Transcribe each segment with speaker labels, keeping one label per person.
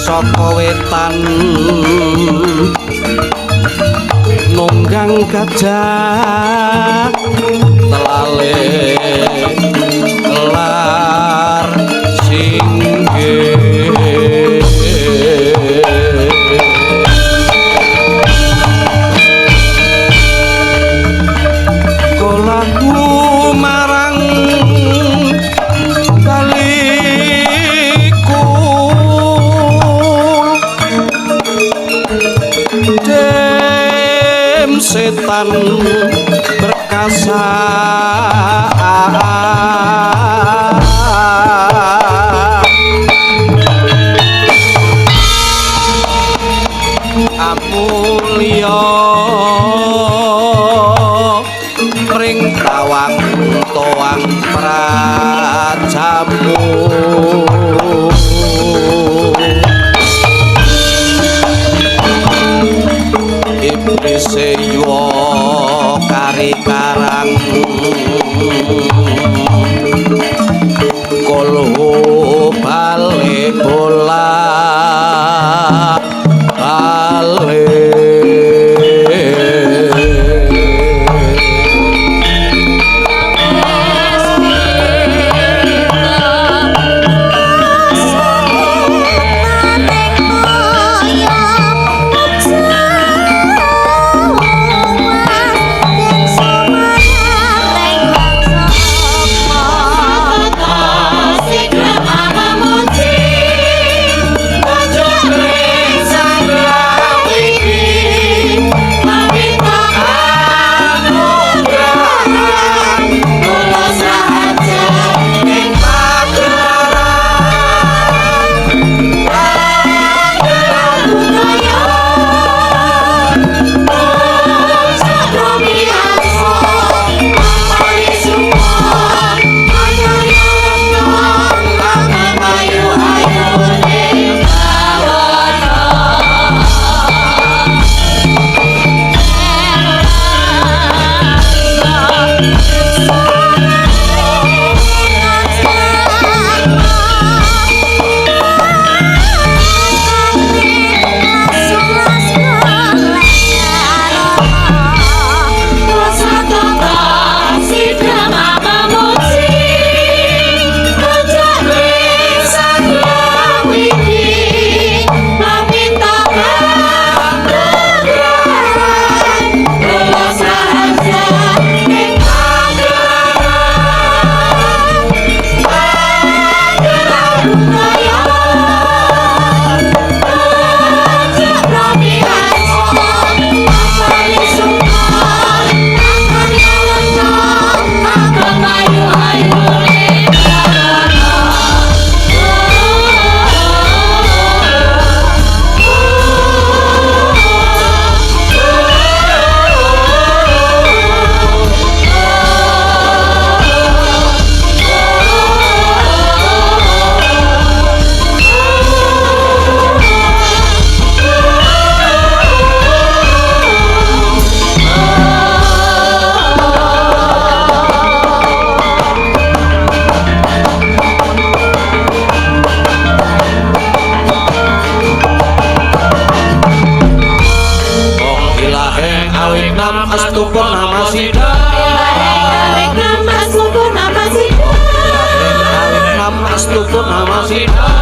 Speaker 1: Saka wetan nunggang gajah telale kelar singgih kolaku marang setan perkasa amulya ring tawang toang prajamu seyo kari karang kolho balik bola balik
Speaker 2: Sama Makasih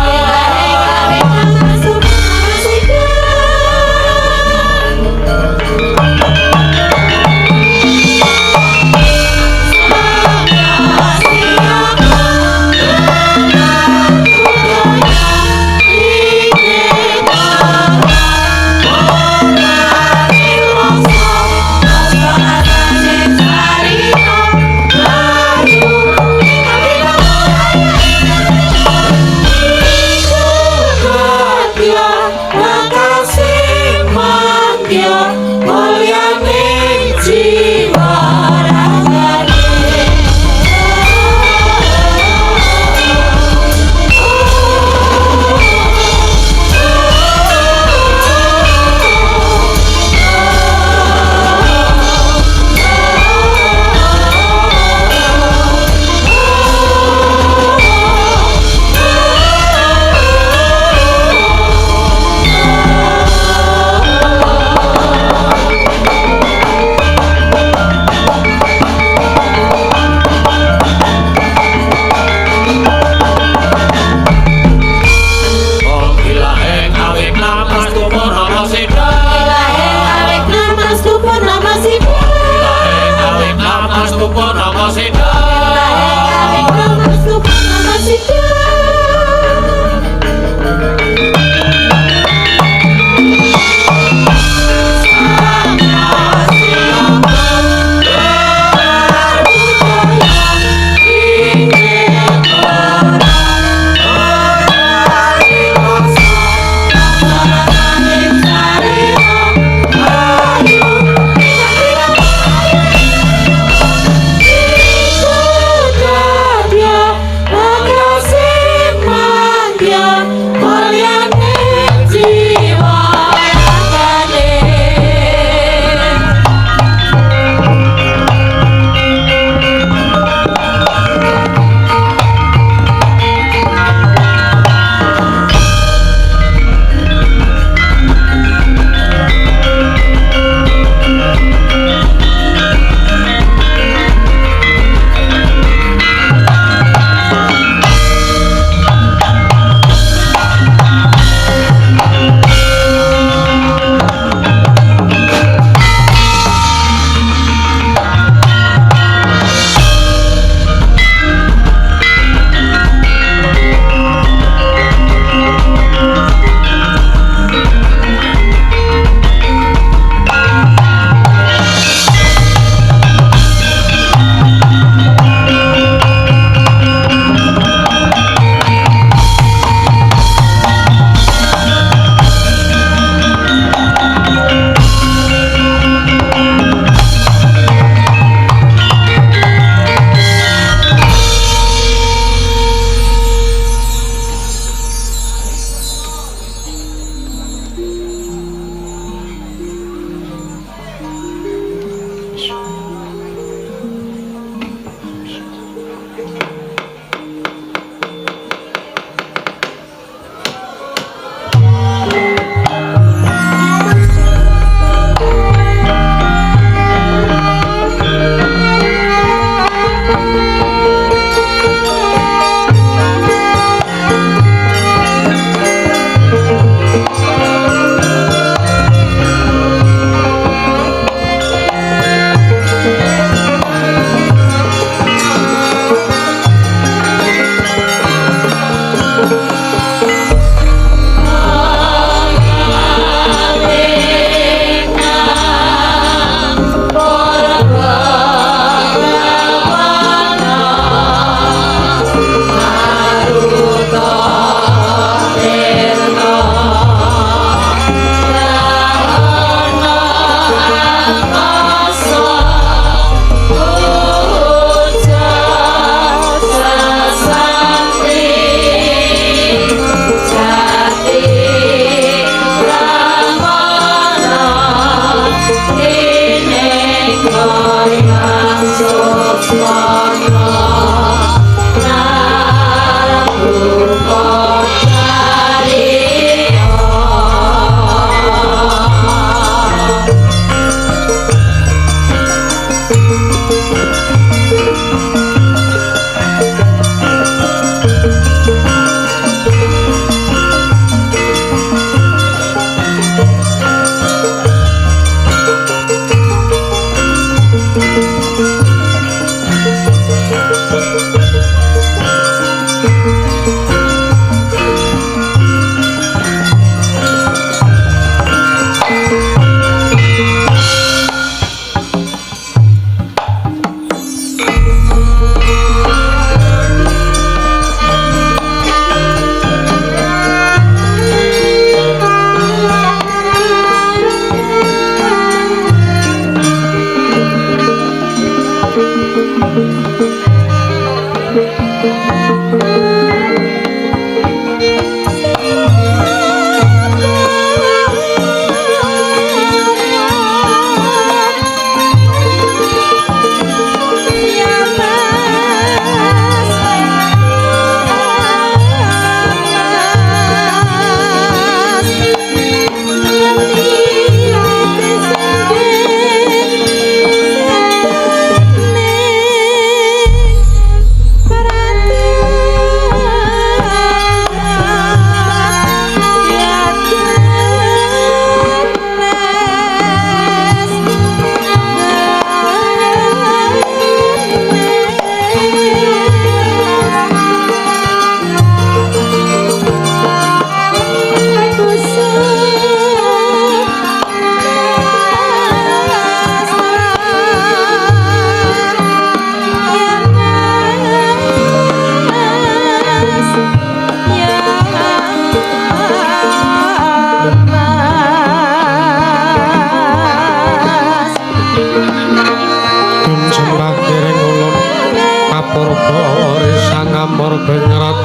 Speaker 2: purba risang amor benyerat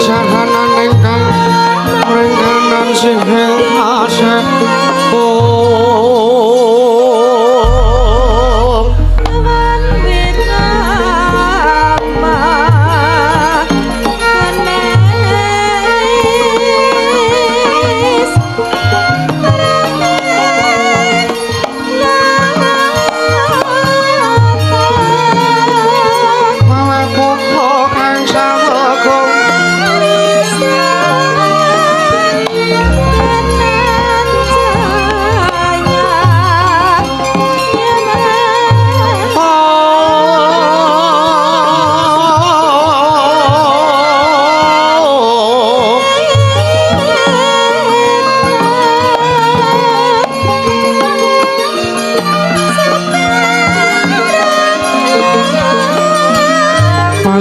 Speaker 2: sahanan ingkang rengganan sihil asep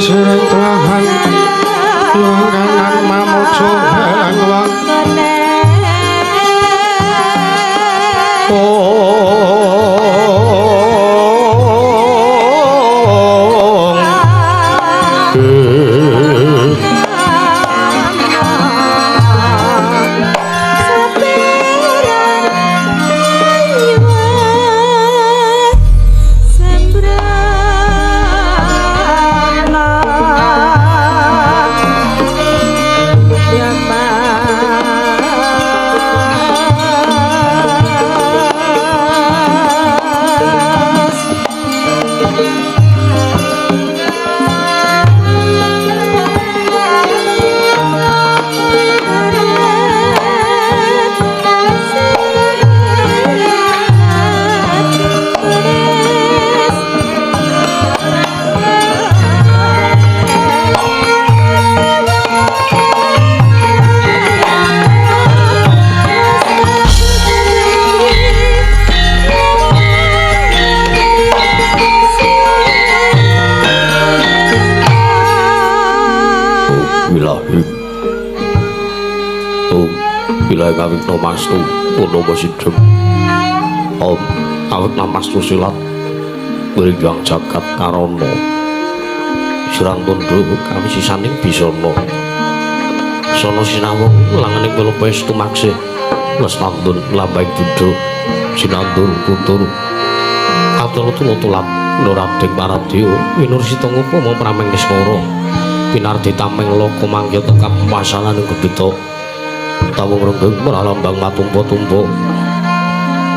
Speaker 2: Sireng telahan langganan mamuju helang wang Kawit nomastu punomo sidhem Om kawit namastu silat Wirinjang jagat karana Sirang tondo kami sisaning bisana Sono sinawung langaning welopestu maksih Lesnandun lambaing buddha Sinandur kutur Atulutulat Nurading Paradya Winursita ngupama prameng nismara Pinardi tameng loko mangya tekap pasalaning gebita Tawung renggeng meralambang matumpo-tumpo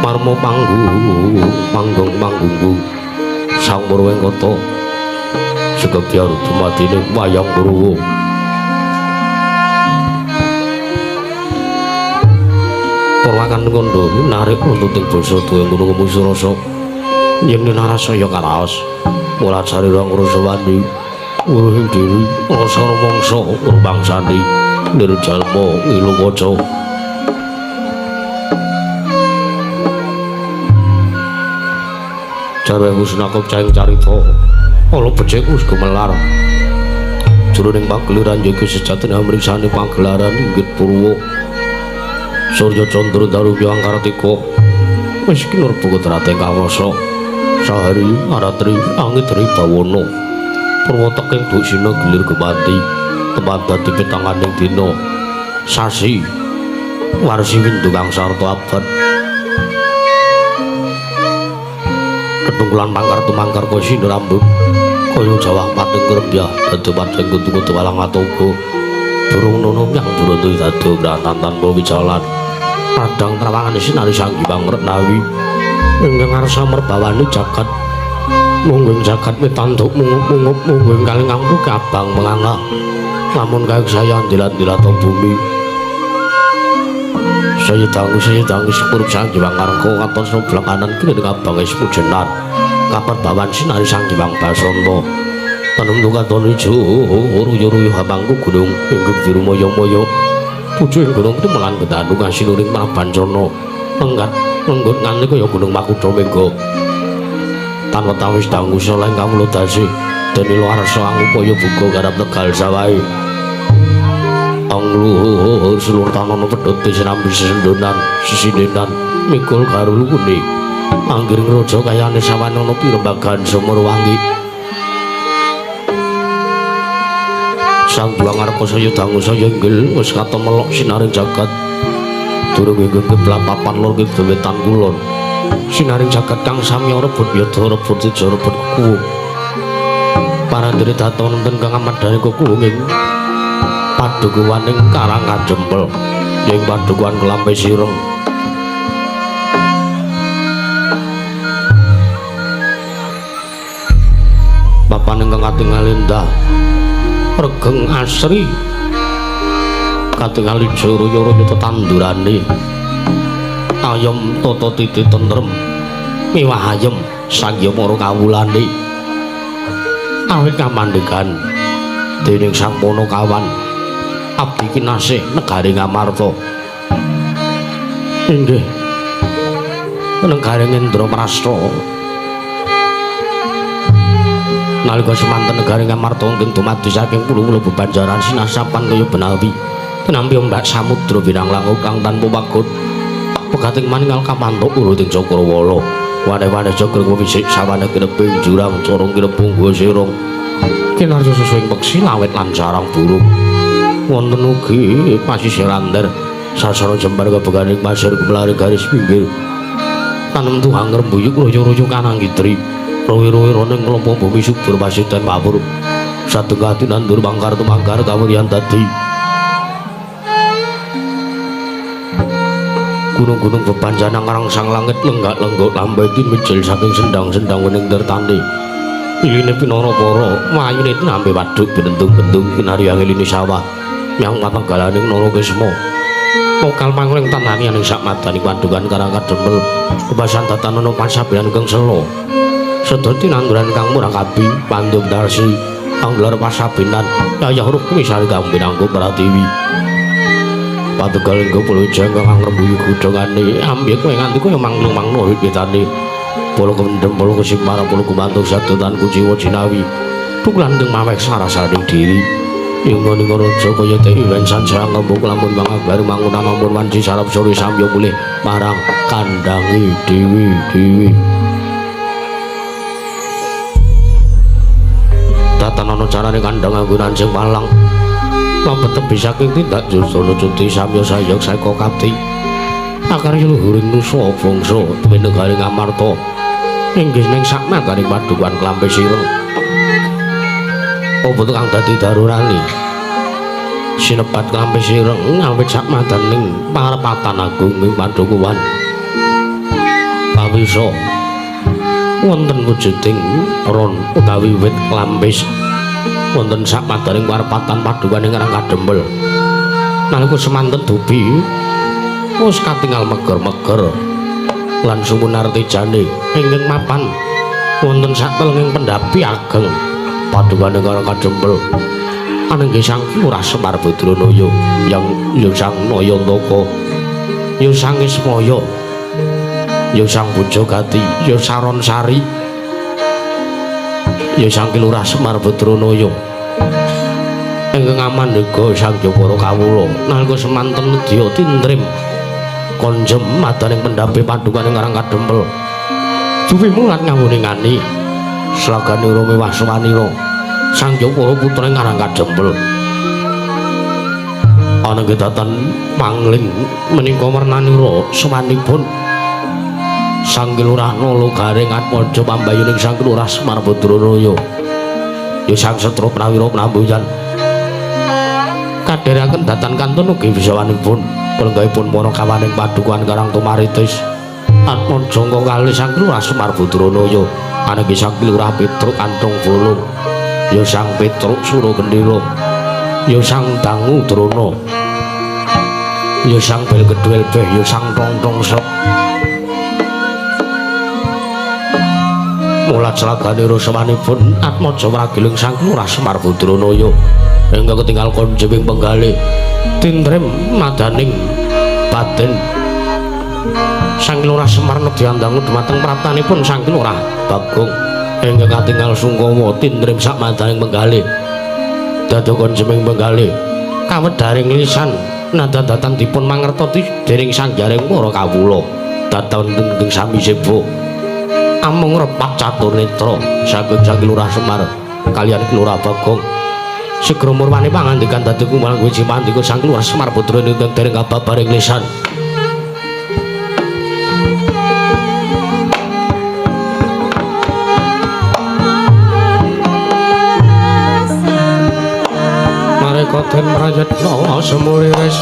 Speaker 2: Marmo panggung Sang Murweng Kata Segebyar dumadining wayang Kurawa Purwakan kondo narik nuntuting basa duwe gunung musurasa yen narasaya karaos mula sarira ngrasawani uruhing diri rasa rumangsa urbangsani nirjalma ngilu waca Jarwe musnakep caing carita ala becik wis gumelar jroning pagelaran jaga sejatine amriksane pagelaran inggit Purwa Surya Candra Daru Hyang Kartika wis kinurba trate kawasa sahari aratri angit ri bawana Purwa teking dusina gilir gemati tempat dadi pitanganing dina sasi warsi windu kang sarta abad ketungkulan mangkar tumangkar kosi rambut kaya jawah pating grebyah dadi pating kutu-kutu walang atoga burung nono yang buruntu dadi brantan tanpa wicalan radang trawangan sinari sanggi pangretnawi ingkang ngarsa merbawani jagat mungguing jagat mitanduk mungup-mungup mungguing kaling amruk abang menganga lamun kayak saya dilat-dilat bumi saya tangi sepuruk sang jiwang karko katon sebelah kanan kini dengan abang esmu jenar kapar bawan sinari sang jiwang basonto tanam tuka ton ijo ruyo-ruyo habangku gunung ingguk biru moyo-moyo tujuh gunung itu melan betanu ngasih nuring prabancono menggut nganti kaya gunung Makuda menggo tanpa tawis dangu soleh kang lodasi dene luar soang upaya buka garap tegal sawahe angluhur seluruh tanono pedhot sinambi sesendonan sesindenan mikul karo lukune anggiring raja kayane sawanana pirembagan sumur wangi sang juang arep saya dangu saya inggil wis katon melok sinaring jagat durung inggih papan lor wetan kulon sinaring jagat kang sami rebut yadha rebut teja rebut kuwung parandene daton wonten kang amadane kuwunging padukuwaning Karang Kadempel ing padukuwan Kelampe Sireng papan ingkang katingal endah regeng asri katingal ijo royo-royo tetandurane ayem tata titi tentrem miwah ayem sagya para kawulane awit kamandegan dening Sang Ponokawan abdi kinasih negari Ngamarta inggih negari Indraprastha nalika semanten negari Ngamarta wonten dumadi saking pulo-pulo bebanjaran sinasapan kaya benawi nampi ombak samudra binang langkung kang tanpa wagot pegating maninggal kamantuk uruting Cakrawala wane-wane jagur wisik sawane kineping jurang corong kinepung gua sirong kinarya susuing peksi lawet lan sarang burung wonten ugi pasisir ander sasana jembar kebeganing pasir kepelari garis pinggir tanem tuhang rembuyuk royo-royo kanang gitri rowe-rowe roneng kelompo bumi subur pasiten pabur satengah tinandur bangkar tumangkar kawurian tadi gunung-gunung bebanjana ngarangsang langit lenggak-lenggok lambai dimijil saking sendang-sendang wening tertani iline pinara para mayune nampi waduk bentung-bentung kinari angeline sawah yang matang galaning nara kesma mokal mangling tanani ning sak madaning padukan Karang Kadempel kebasan datanana pasabean kang selo sedaya tinanduran kang murakabi pandhum darsi anggelar pasabenan yayah rukmi sari kang binangku Pratiwi pategal engko pulo jengkang ngrebuyu gudhongane ambyek kowe nganti kowe manglung-manglo witane pulo kendem pulo kesik marang pulo kumantuk sadotan kuciwa jinawi tukulan teng mawek sarasaning diri ing ngono raja kaya dewi wensan sareng kembung lamun mangabar mangunan ampun wanci sarep sore samya mulih marang kandangi dewi tatanana carane kandhang anggunan sing palang lampet tebi saking tindak justana cuti samya sayog saka kapti akarya luhuring nusa bangsa duwe negari Ngamarta inggih ning sak madaning padukuhan Kelampe Sireng apa kang dadi darurane sinebat Kelampe Sireng awit sak madaning parepatan agung ing padukuhan pawisa wonten wujuding ron utawi wit lampis wonten sak madaning parepatan padukuhan ing Karang Kadempel nalika semanten dubi wis katingal meger-meger lan sumunar tejane ingkang mapan wonten satelenging pendapi ageng padukuhan ing Karang Kadempel anenggih Sang Lurah Semar Badranaya yang ya Sang Nayantaka ya Sang Ismaya ya Sang Bojogati ya Saron Sari ya Sang Lurah Semar Badranaya ingkang amandega Sang Para Kawula nalika semanten nedya tintrim konjem madaning pendapi padukuhan ing Karang Kadempel duwe mulat ngawuningani slagane Rumi Waswanira Sang Para Putra ing Karang Kadempel ana gedatan mangling menika wernanira sawanipun Sang Lurah Nala Garing Atmaja pambayuning Sang Lurah Semar Badranaya ya Sang Setra Prawira Pramboyan kadheraken datan kantun ugi bisawanipun lenggahipun para kawaning padukuhan Karang Tumaritis Atmaja kalih Sang Lurah Semar Badranaya ananging Sang Lurah Petruk Kantong Bolong ya Sang Petruk Suragendera ya Sang Dangu Drana ya Sang Belgedwel Beh ya Sang Tongtong Sep mulat selagane rasawanipun Atmaja Pragiling Sang Lurah Semar Badranaya ingkang ketingal konjeming penggalih tintrim madaning batin Sang Sang Lurah Semar diandangu dumateng pratanipun Sang Lurah Bagong ingkang katingal sungkama tindrim sak madaning penggalih dadokon jeming penggalih kawedaring lisan nadatan dipun mangertoti dening sangjaring para kawula datan ing sami sebo amung repat catur netra saking Sang Lurah Semar kaliyan Lurah Bagong segera murwani pangandikan dadi kumalang wiji pandika Sang Lurah Semar putra ingkang dereng kababaring lisan. Koten prayatna semuriris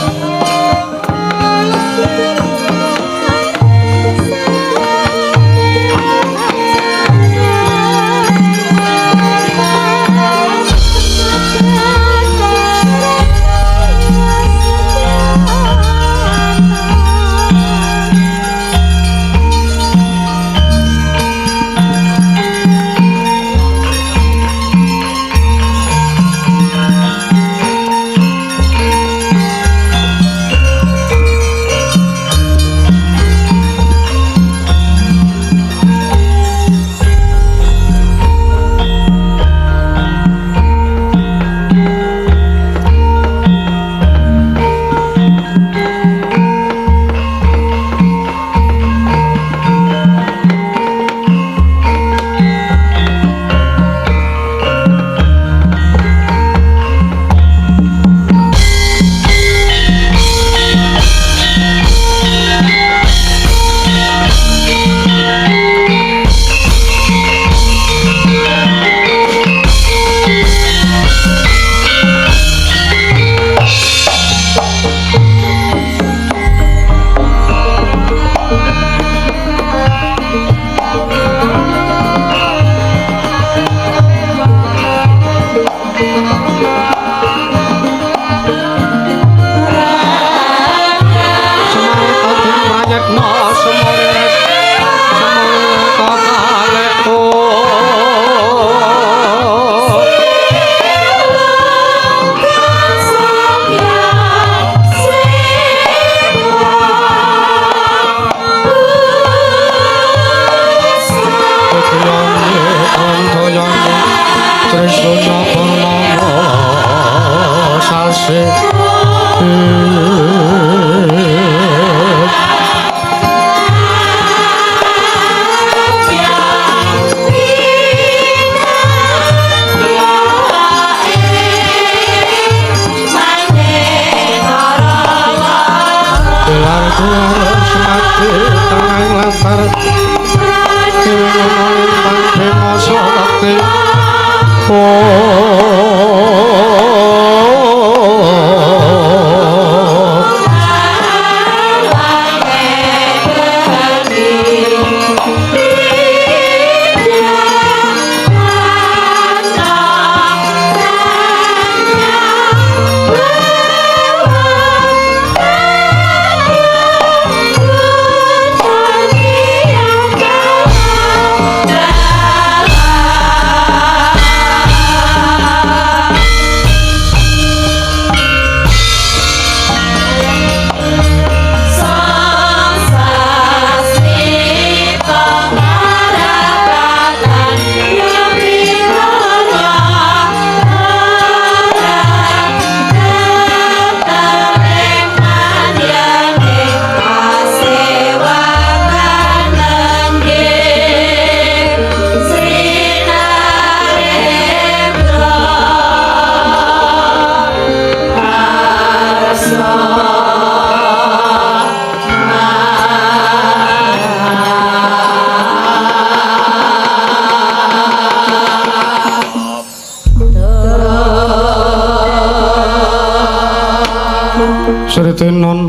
Speaker 3: Sritinon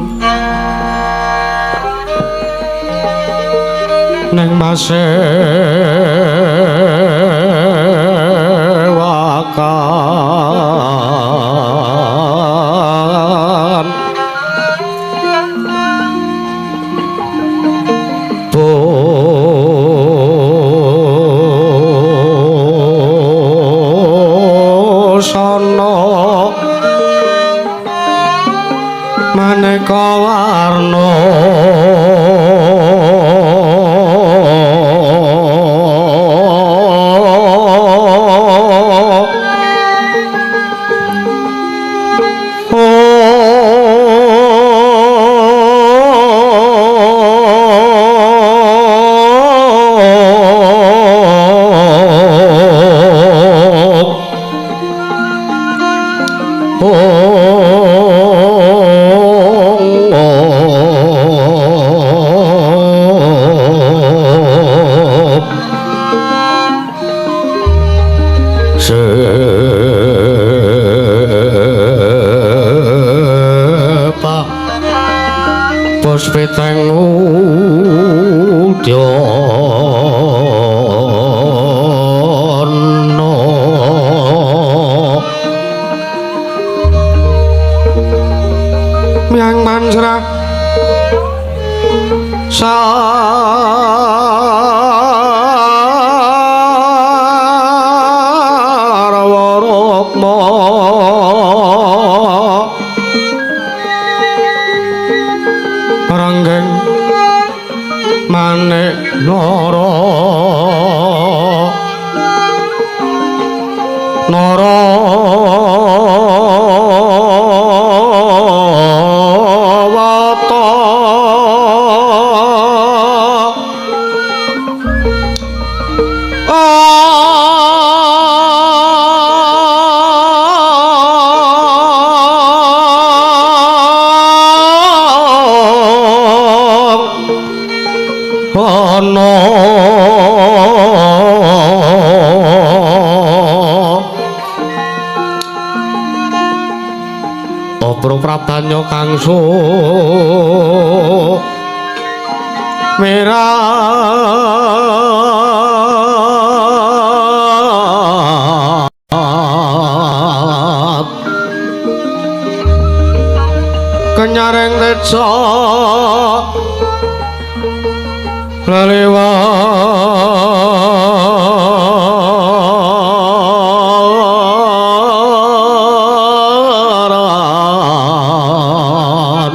Speaker 3: neng masewakan busana maneka warna
Speaker 2: sepa puspiteng udyono
Speaker 3: miang mansra
Speaker 2: sarwarukma
Speaker 3: ranggeng manik nara wata ana Obro Pradanya Kangsu merat kenyareng reca lelewaran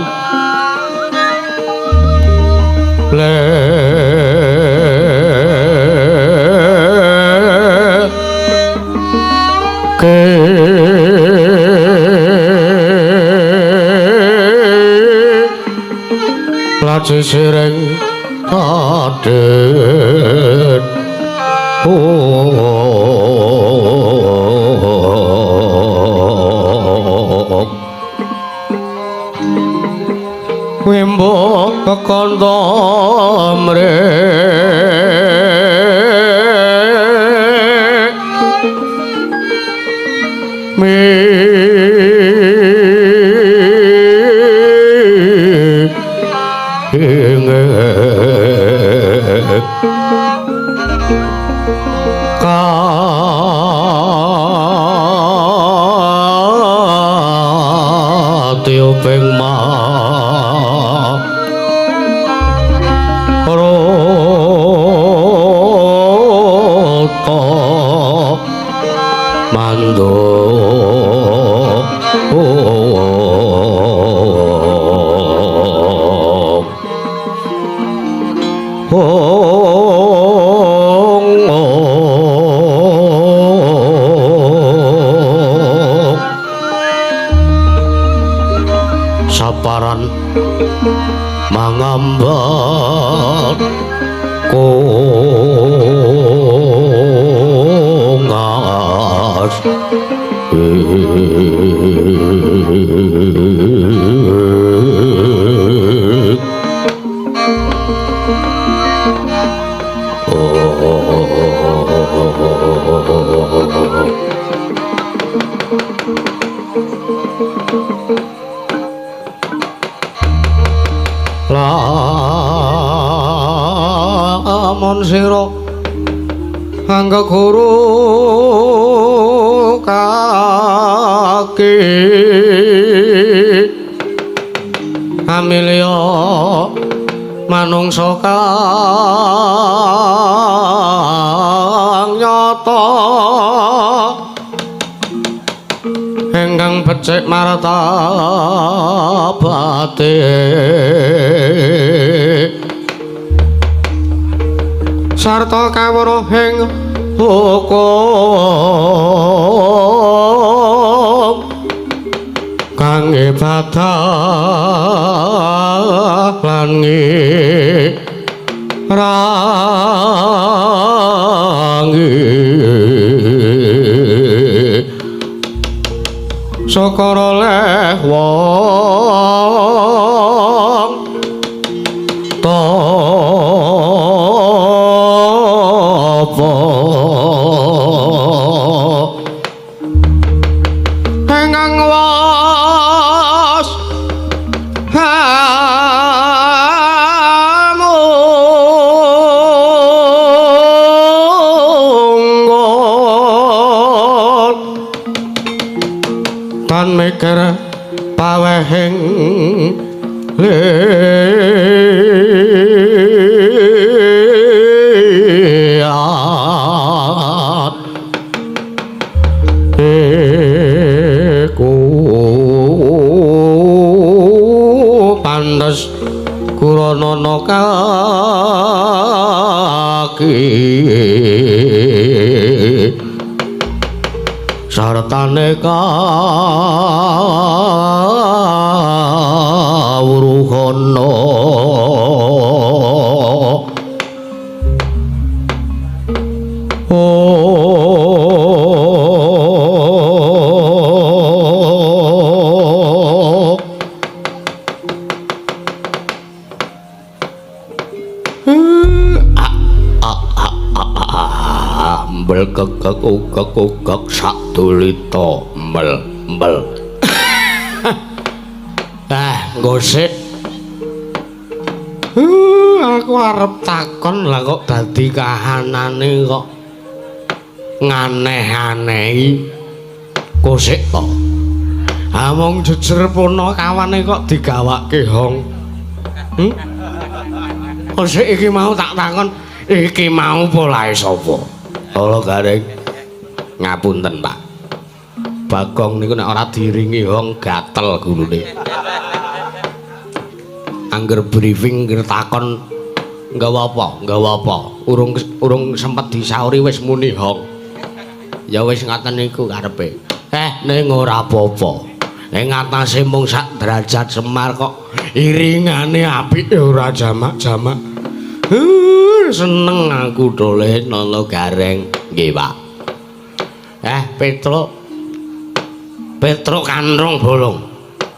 Speaker 3: ke laci sireng kadet wimbo kekanda mrek tiuping marata mando saparan mangambat kongas lamun sira angga guru kaki amilya manungsa kang nyata ingkang becik martabate sarta kawruh ing hukum kang ibadah lan rangi saka leh wong tapa lan mikir pawehing liat iku pantes kuranana kaki sartane kawruhana mbel kekek ukek sadulita mbel gosik aku arep takon lah kok dadi kahanane kok nganeh-anehi gosik to among jejer puna kawane kok digawake hong gosik iki mau tak takon iki mau polahe sapa Ala Gareng ngapunten Pak Bagong niku nek ora diringi hong gatel gulune angger briefing angger takon nggawa apa urung sempet disauri wis muni hong ya wis ngaten niku karepe ning ora apa-apa ning ngatasé mung sak derajat Semar kok iringane apik ora jamak-jamak seneng aku dole Nala Gareng nggih Pak Petruk kantong bolong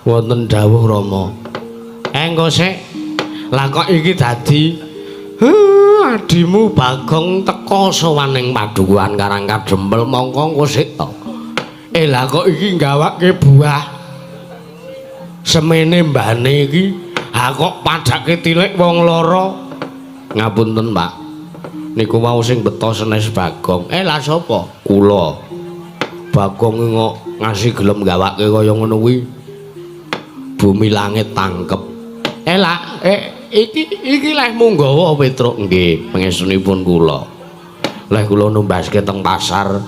Speaker 3: wonten dawuh Rama engko sik lah kok iki dadi adimu Bagong teka sowaning padukuhan Karangkadempel mongko engko sik to lah kok iki gawake buah semene mbane iki kok padake tilik wong loro ngapunten Pak niku wau sing beto senes Bagong lah sapa kula Bagong kok ngasih gelem gawake kaya ngono kuwi bumi langit tangkep lah iki leh munggawa Petruk nggih pangestunipun kula leh kula numbaske teng pasar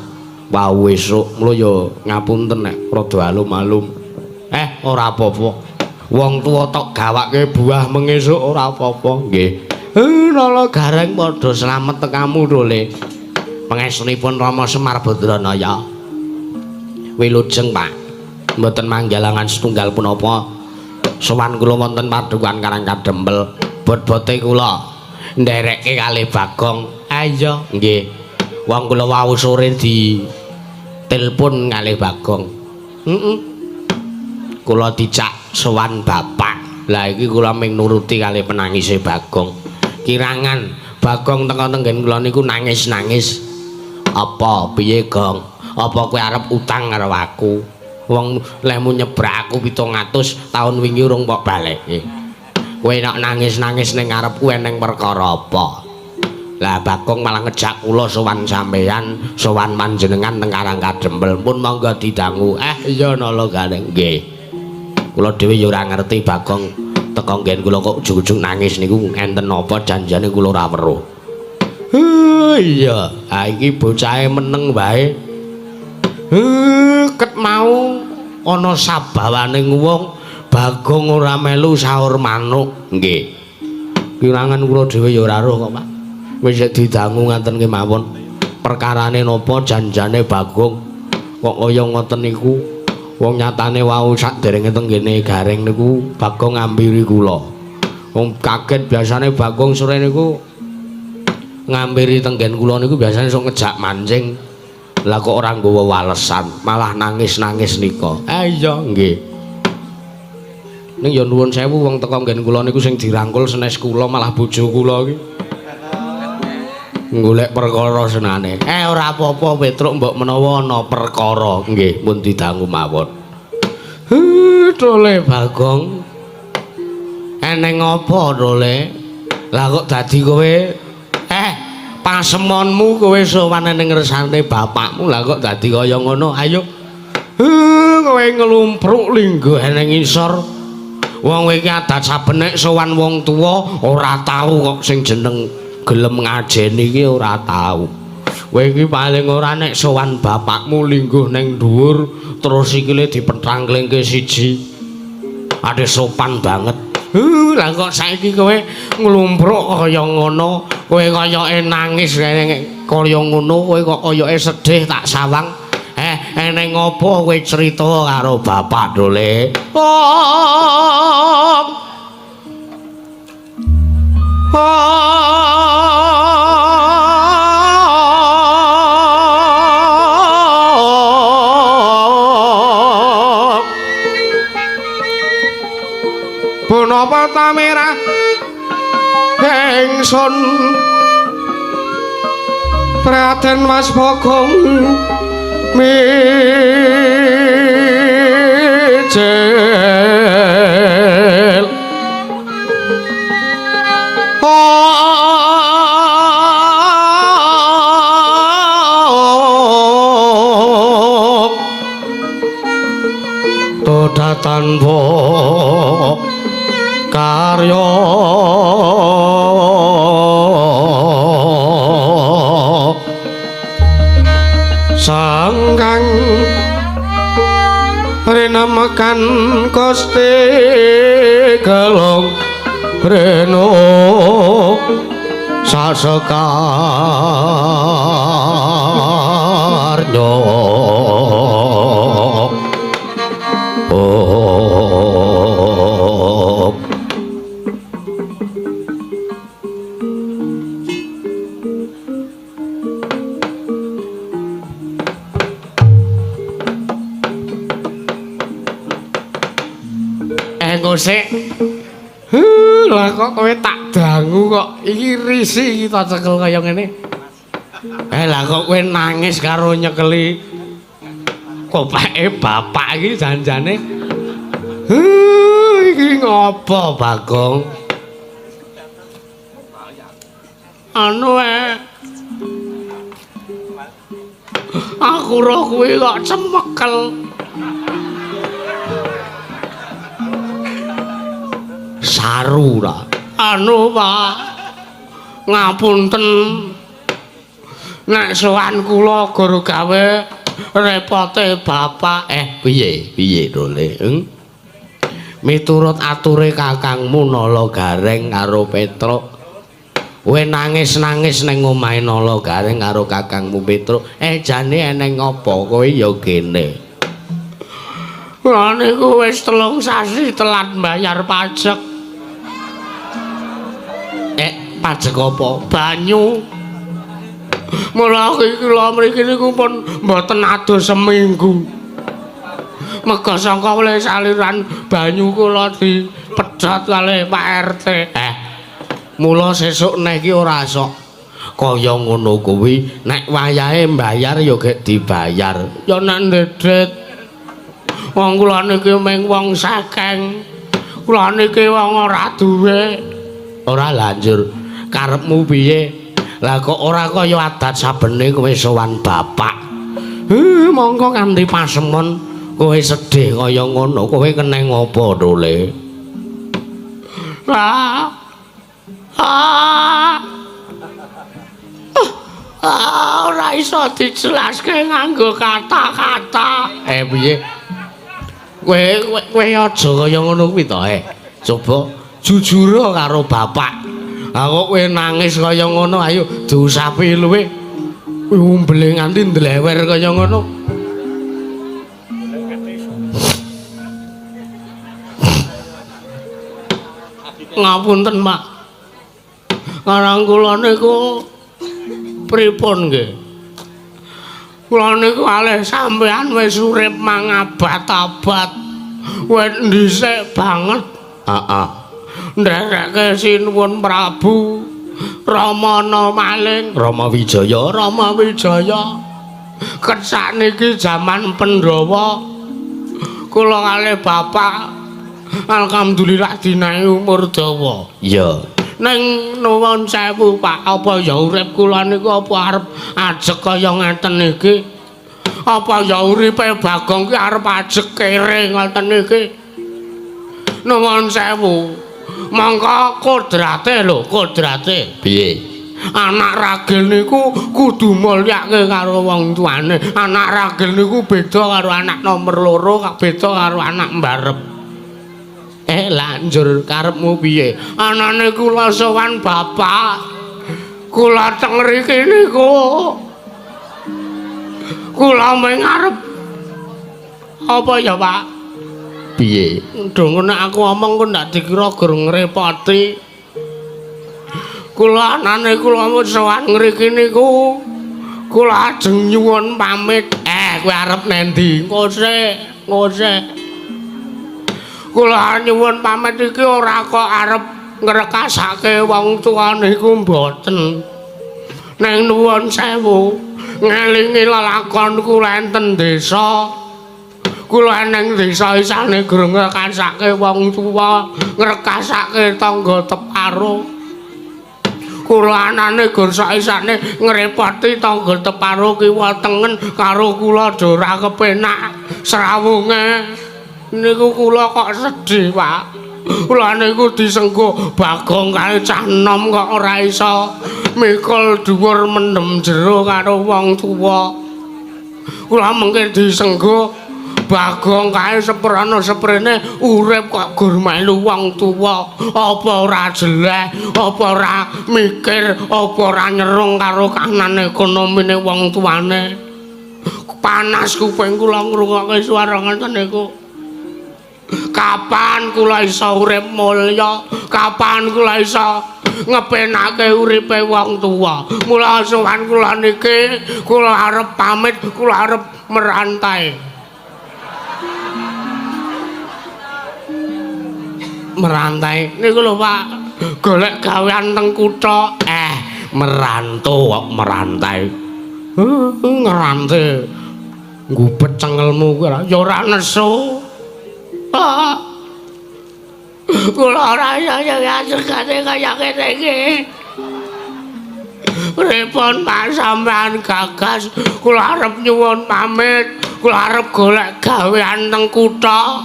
Speaker 3: wau esuk mulo ya ngapunten nek rada alum-alum ora apa-apa wong tuwa tok gawake buah mengesuk ora apa-apa nggih Nala Gareng padha slamet tekamu dole pangestunipun Rama Semar Badranaya wilujeng Pak mboten manggalangan setunggal punapa sowan kula wonten padukuhan Karangkadempel bot-bote kula nderekke kalih Bagong iya nggih wong kula wau sore di telepon kalih Bagong kula dicak sowan bapak lah iki kula ming nuruti kalih penangise Bagong kirangan Bagong teka tenggen kula niku nangis-nangis apa piye Gong apa kowe arep utang karo aku wong lemu nyebrak aku 700 tahun wingi urung kok baleke kowe nek nangis-nangis ning ngarepku eneng perkara apa lah Bagong malah ngejak kula sowan sampeyan sowan panjenengan teng Karangkadempel pun monggo didangu iya Nala Gareng nggih kula dhewe ya ora ngerti Bagong teka nggen kula kok ujug-ujug nangis niku enten apa janjane kula ora weruh iya iki bocahe meneng wae ket mau ana sabawaning wong Bagong ora melu sahur manuk nggih kirangan kula dhewe ya ora roh kok Pak wis didangu ngaten kemawon perkarane napa janjane Bagong kok kaya ngoten niku wong nyatane wau saderenge teng kene Gareng niku Bagong ngampiri kula wong kaget biasane Bagong sore niku ngampiri teng nggen kula niku biasane sok ngejak mancing lah kok ora nggawa walesan malah nangis-nangis nika iya nggih ning ya nuwun sewu wong teka nggen kula niku sing dirangkul senes kula malah bojo kula iki golek perkara senane ora apa-apa Petruk mbok menawa ana perkara nggih mun didangu mawon dole Bagong eneng apa dole lah kok dadi kowe pasemonmu kowe sowan ning ngersane bapakmu lah kok dadi kaya ngono ayo kowe nglumpruk linggo ning ngisor. Wong iki adat saben nek sowan wong tuwa ora tau kok sing jeneng gelem ngajeni iki ora tau. Kowe iki paling ora nek sowan bapakmu linggo ning dhuwur terus sikile dipentranglingke siji. Ade sopan banget. Lah kok saiki kowe nglumpruk kaya ngono, kowe kayake nangis kaya ngono, kowe kok kayake sedih tak sawang. Eneng ngopo kowe crita karo bapak dole? Punapa ta merah ingsun Praden Mas Bagong mijel toda tanpa karya sanggang rinamakan Gusti Gelong Reno sasekarnya sik. Lah kok kowe tak dangu kok iki risi kita cekel kaya ngene. Lah kok kowe nangis karo nyekeli kopake bapak iki janjane. Iki ngopo Bagong? Anu aku roh kuwi kok cemekel. Saru ra. Anu Pak. Ngapunten. Nek sowan kula gur gawe repote bapak. Piye Dole? Miturut ature kakangmu Nala Gareng karo Petruk. Kowe nangis-nangis ning omahe Nala Gareng karo kakangmu Petruk. Jane eneng apa kowe ya kene? Lah niku wis 3 sasi telat bayar pajak. Pajak apa? Banyu. Mula kula mriki niku pun mboten adoh seminggu. Mega saka oleh saliran banyu kula dipedhot kalih Pak RT. Mula sesuk nek iki ora sok kaya ngono kuwi, nek wayahe mbayar ya gek dibayar. Ya nek ndedet. Wong kula niki mung wong sakeng. Kula niki wong ora duwe. Ora lanjur. Karepmu piye? Lah kok ora kaya adat sabene kowe sowan bapak. Monggo kanthi pasemon kowe sedih kaya ngono, kowe keneng apa, Dole? Ora iso dijelaske nganggo kata-kata. Piye? Kowe aja kaya ngono kuwi to, Coba jujur karo bapak. Kok kowe nangis kaya ngono, ayo diusapi luwe. Umbele nganti ndlewer kaya ngono. Ngapunten, Mak. Karang kula niku pripun nggih? Kula niku kalih sampean wis urip mangabad-abad. Wis dhisik banget. Nderekke sinuwun Prabu Ramana maling Rama Wijaya ket sakniki jaman Pandhawa kula kalih bapak alhamdulillah dinae umur dawa. Iya. Ning nuwun sewu Pak, apa ya urip kula niku apa arep ajeg kaya ngeten iki? Apa ya uripe Bagong ki arep ajeg kere ngoten iki? Nuwun sewu. Mangka kodrate lho, kodrate.
Speaker 2: Piye?
Speaker 3: Anak ragil niku kudu mulyake karo wong tuane. Anak ragil niku beda karo anak nomor loro, beda karo anak mbarep. Lanjur karepmu piye? Anane kula sowan bapak. Kula teng mriki niku. Kula mengarep. Apa ya, Pak?
Speaker 2: Piye?
Speaker 3: Ndung nek aku omong kok ndak dikira gur ngrepoti. Kula anane kula sowan mriki niku. Kula ajeng nyuwun pamit. Kowe arep nendi? Ngosek. Kula nyuwun pamit iki ora kok arep ngrekasake wong tuane iku mboten. Neng nuwun sewu, ngelingi lelakon kula enten desa. Kula neng desa isane gur ngrekasake wong tuwa, ngrekasake tangga teparo. Kula anane gur saisane ngrepoti tangga teparo kiwa tengen karo kula ora kepenak srawunge. Niku kula kok sedih, Pak. Kula niku disenggo Bagong kae cah enom kok ora iso mikul dhuwur mendem jero karo wong tuwa. Kula mengke disenggo Bagong kae seprana seprene urip kok gur melu wong tuwa. Apa ora jelek, apa ora mikir, apa ora nyerung karo kahanan ekonomine wong tuane. Panas kuping kula ngrungokke swara ngoten niku. Kapan kula iso urip mulya? Kapan kula iso ngepenake uripe wong tuwa? Mula sowan kula niki, kula arep pamit, kula arep merantai. Merantai niku lho, Pak. Golek gawean teng kutha. Merantu kok merantai. Ngerantai. Ngupet cengelmu kuwi ya ora nesu. Kula ora iso nyegane kaya kene iki. Pripun Pak sampean gagas kula arep nyuwun pamit, kula arep golek gawean teng kutha.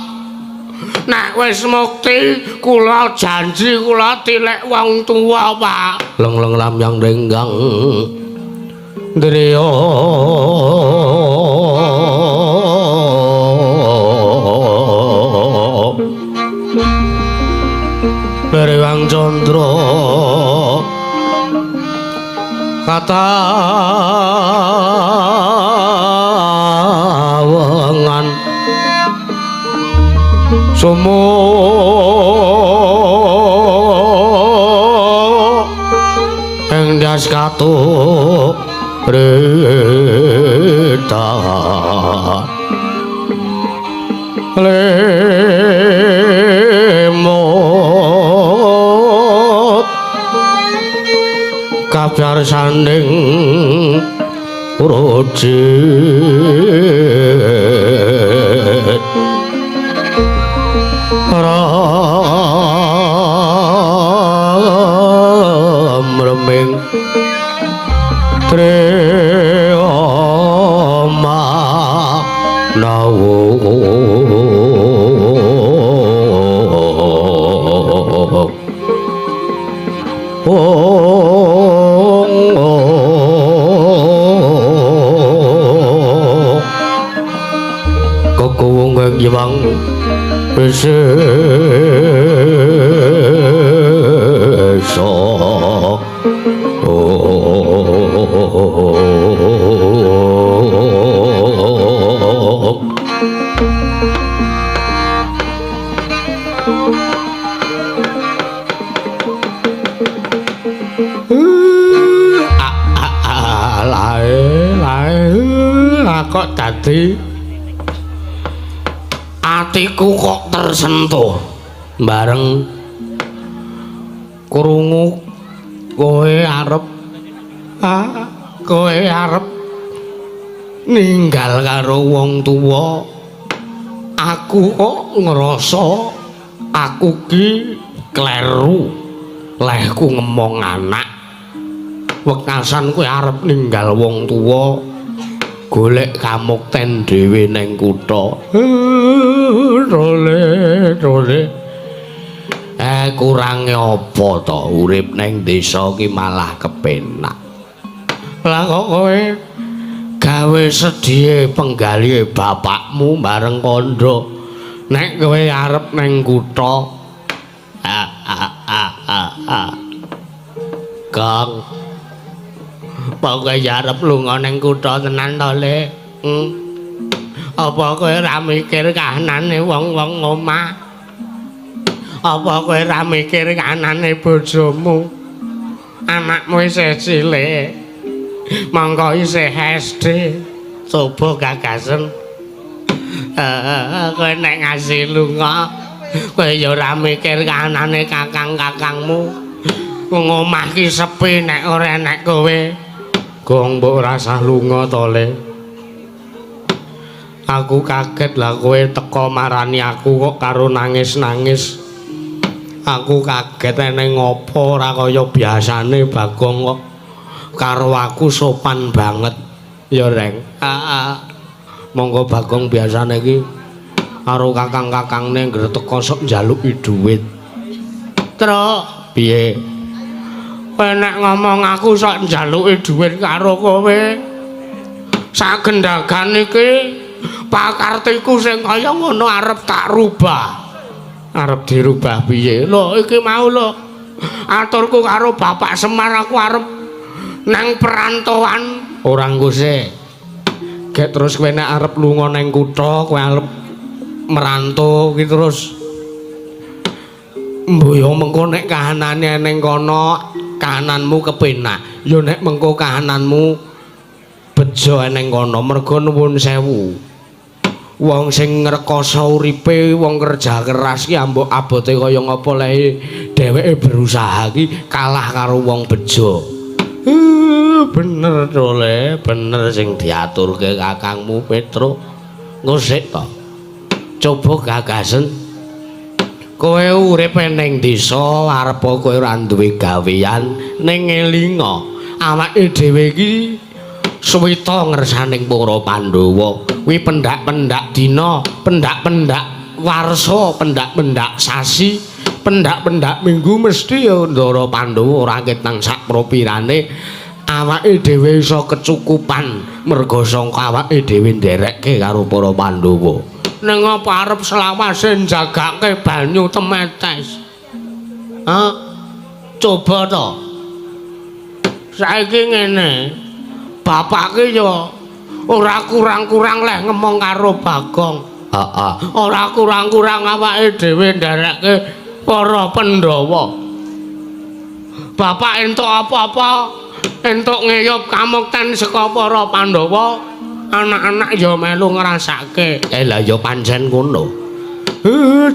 Speaker 3: Nek wis mukti kula janji kula tilek wong tuwa, Pak.
Speaker 2: Leng-leng lamyang denggang driya Rewang Candra katawengan sumo ing das katu rita lemot kabar sanding rojit reming treoma nawo kokowong gyawang so kok dadi atiku kok tersentuh bareng krungu kowe arep ninggal karo wong tuwa. Aku kok ngerasa aku ki kleru lehku ngomong anak wekasan kowe arep ninggal wong tuwa.
Speaker 3: golek kamukten dhewe ning kutha. Role. Kurange apa to urip ning desa ki malah kepenak. Lah kok kowe gawe sedhiye penggali bapakmu bareng kandha nek kowe arep ning kutha. Kang pokoke arep lunga ning kutha tenan to, Le? Apa kowe ra mikir kahanane wong-wong omah? Apa kowe ra mikir kahanane bojomu? Anakmu isih cilik. Mangko isih SD. Coba gagasen. Kowe nek ngasih lunga, kowe ya ora mikir kahanane kakang-kakangmu. Wong omah ki sepi nek ora enek kowe. Gong mbok rasah lunga to, Le. Aku kaget lah kowe teko marani aku kok karo nangis-nangis. Aku kaget eneng ngopo ora kaya biasane Bagong kok karo aku sopan banget ya Reng. Monggo Bagong biasane iki karo kakang-kakangne ngger teko sok njaluki dhuwit. Truk piye? Kowe nek ngomong aku sok njaluki dhuwit karo kowe. Sagendagan iki pakartiku sing kaya ngono arep tak rubah. Arep dirubah piye? Lho iki mau lho. Aturku karo Bapak Semar aku arep nang perantauan. Ora nguse. Gek terus kowe nek arep lunga nang kutha, kowe arep merantau ki terus. Mboyo mengko nek kahanane ning kono, kahananmu kepenak. Ya nek mengko kahananmu bejo ning kono, mergo nuwun sewu. Wong sing ngrekoso uripe, wong kerja keras ki ambok abote kaya ngapa le dheweke berusaha ki kalah karo wong bejo. Bener to, Le, bener sing diaturke kakangmu Petro. Ngosik to. Coba gagasen. Kowe urip ning desa arep kowe ora duwe gawean ning elinga. Awake dhewe iki suwita ngersaning para Pandhawa. Kuwi pendak-pendak dina, pendak-pendak warsa, pendak-pendak sasi, pendak-pendak minggu mesti ya ndara Pandhawa ora ketang sak propirane awake dhewe iso kecukupan merga sangka awake dhewe nderekke karo para Pandhawa. Ning apa arep selawase njagake banyu temetes? Coba to. Saiki ngene. Bapake ya ora kurang-kurang leh ngomong karo Bagong. Ora kurang-kurang awake dhewe nderekke para Pandhawa. Bapak entuk apa-apa, entuk ngeyop kamukten saka para Pandhawa, anak-anak ya melu ngrasake. Lah ya pancen ngono.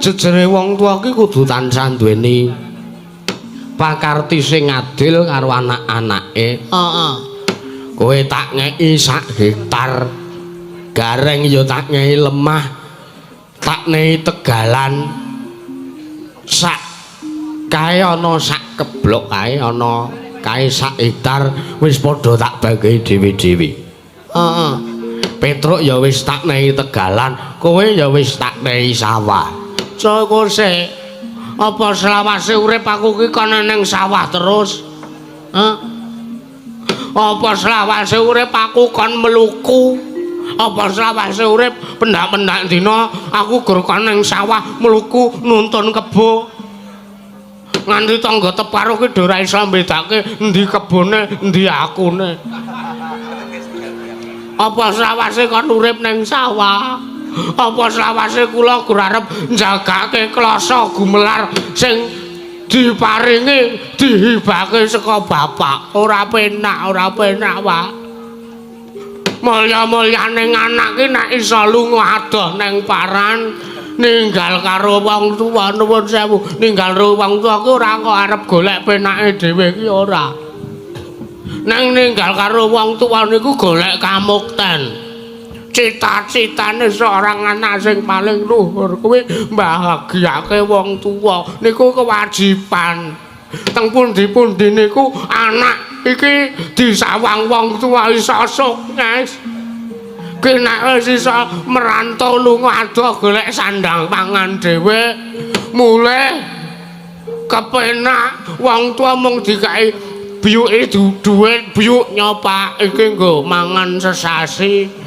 Speaker 3: Jejere wong tuwa ki kudu tansah duweni pakarti sing adil karo anak-anake. Kowe tak ngeki sak hektar gareng ya tak ngeki lemah, tak nehi tegalan sak kae ana sak keblok kae ana kae sak hektar wis padha tak bagi dhewe-dhewe. Petruk ya wis tak nehi tegalan, kowe ya wis tak nehi sawah. Coba sik apa selawase urip aku ki kana ning sawah terus? Apa selawase urip aku kon meluku? Apa selawase urip pendak-pendak dina aku gur kon ning sawah meluku nuntun kebo? Nganti tangga teparo ki ora iso mbedake endi kebone endi akune. Apa selawase kon urip ning sawah? Apa selawase kula gur arep njagake klasa gumelar sing diparingi dihibake saka bapak? Ora penak wae. Mulya-mulyane anak ki nek iso lunga adoh ning paran ninggal karo wong tuwa, nuwun sewu, ninggal karo wong tuwa ki ora kok arep golek penake dhewe ki ora. Nang ninggal karo wong tuwa niku golek kamukten. Cita-citane seorang anak sing paling luhur kuwi mbahagiake wong tuwa niku kewajiban. Teng pundi-pundi niku anak iki disawang wong tuwa iso sukses. ki nek wis iso merantau lunga adoh golek sandang pangan dhewe mulih kepenak wong tua mung dikai biyuke dhuwit biyuk nyopak iki nggo mangan sesasi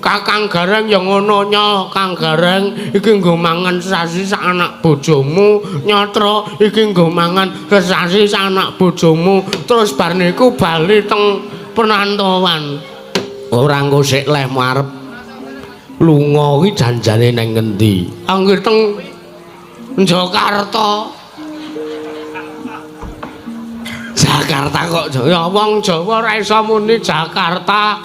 Speaker 3: Kakang Gareng ya ngono nya Kang Gareng iki nggo mangan sesasi sak anak bojomu Nyatra iki nggo mangan sesasi sak anak bojomu terus bar niku bali teng penantauan ora engko sik lehmu arep lunga kuwi janjane nang ngendi anggere teng Jakarta Jakarta kok ya wong Jawa ora iso muni Jakarta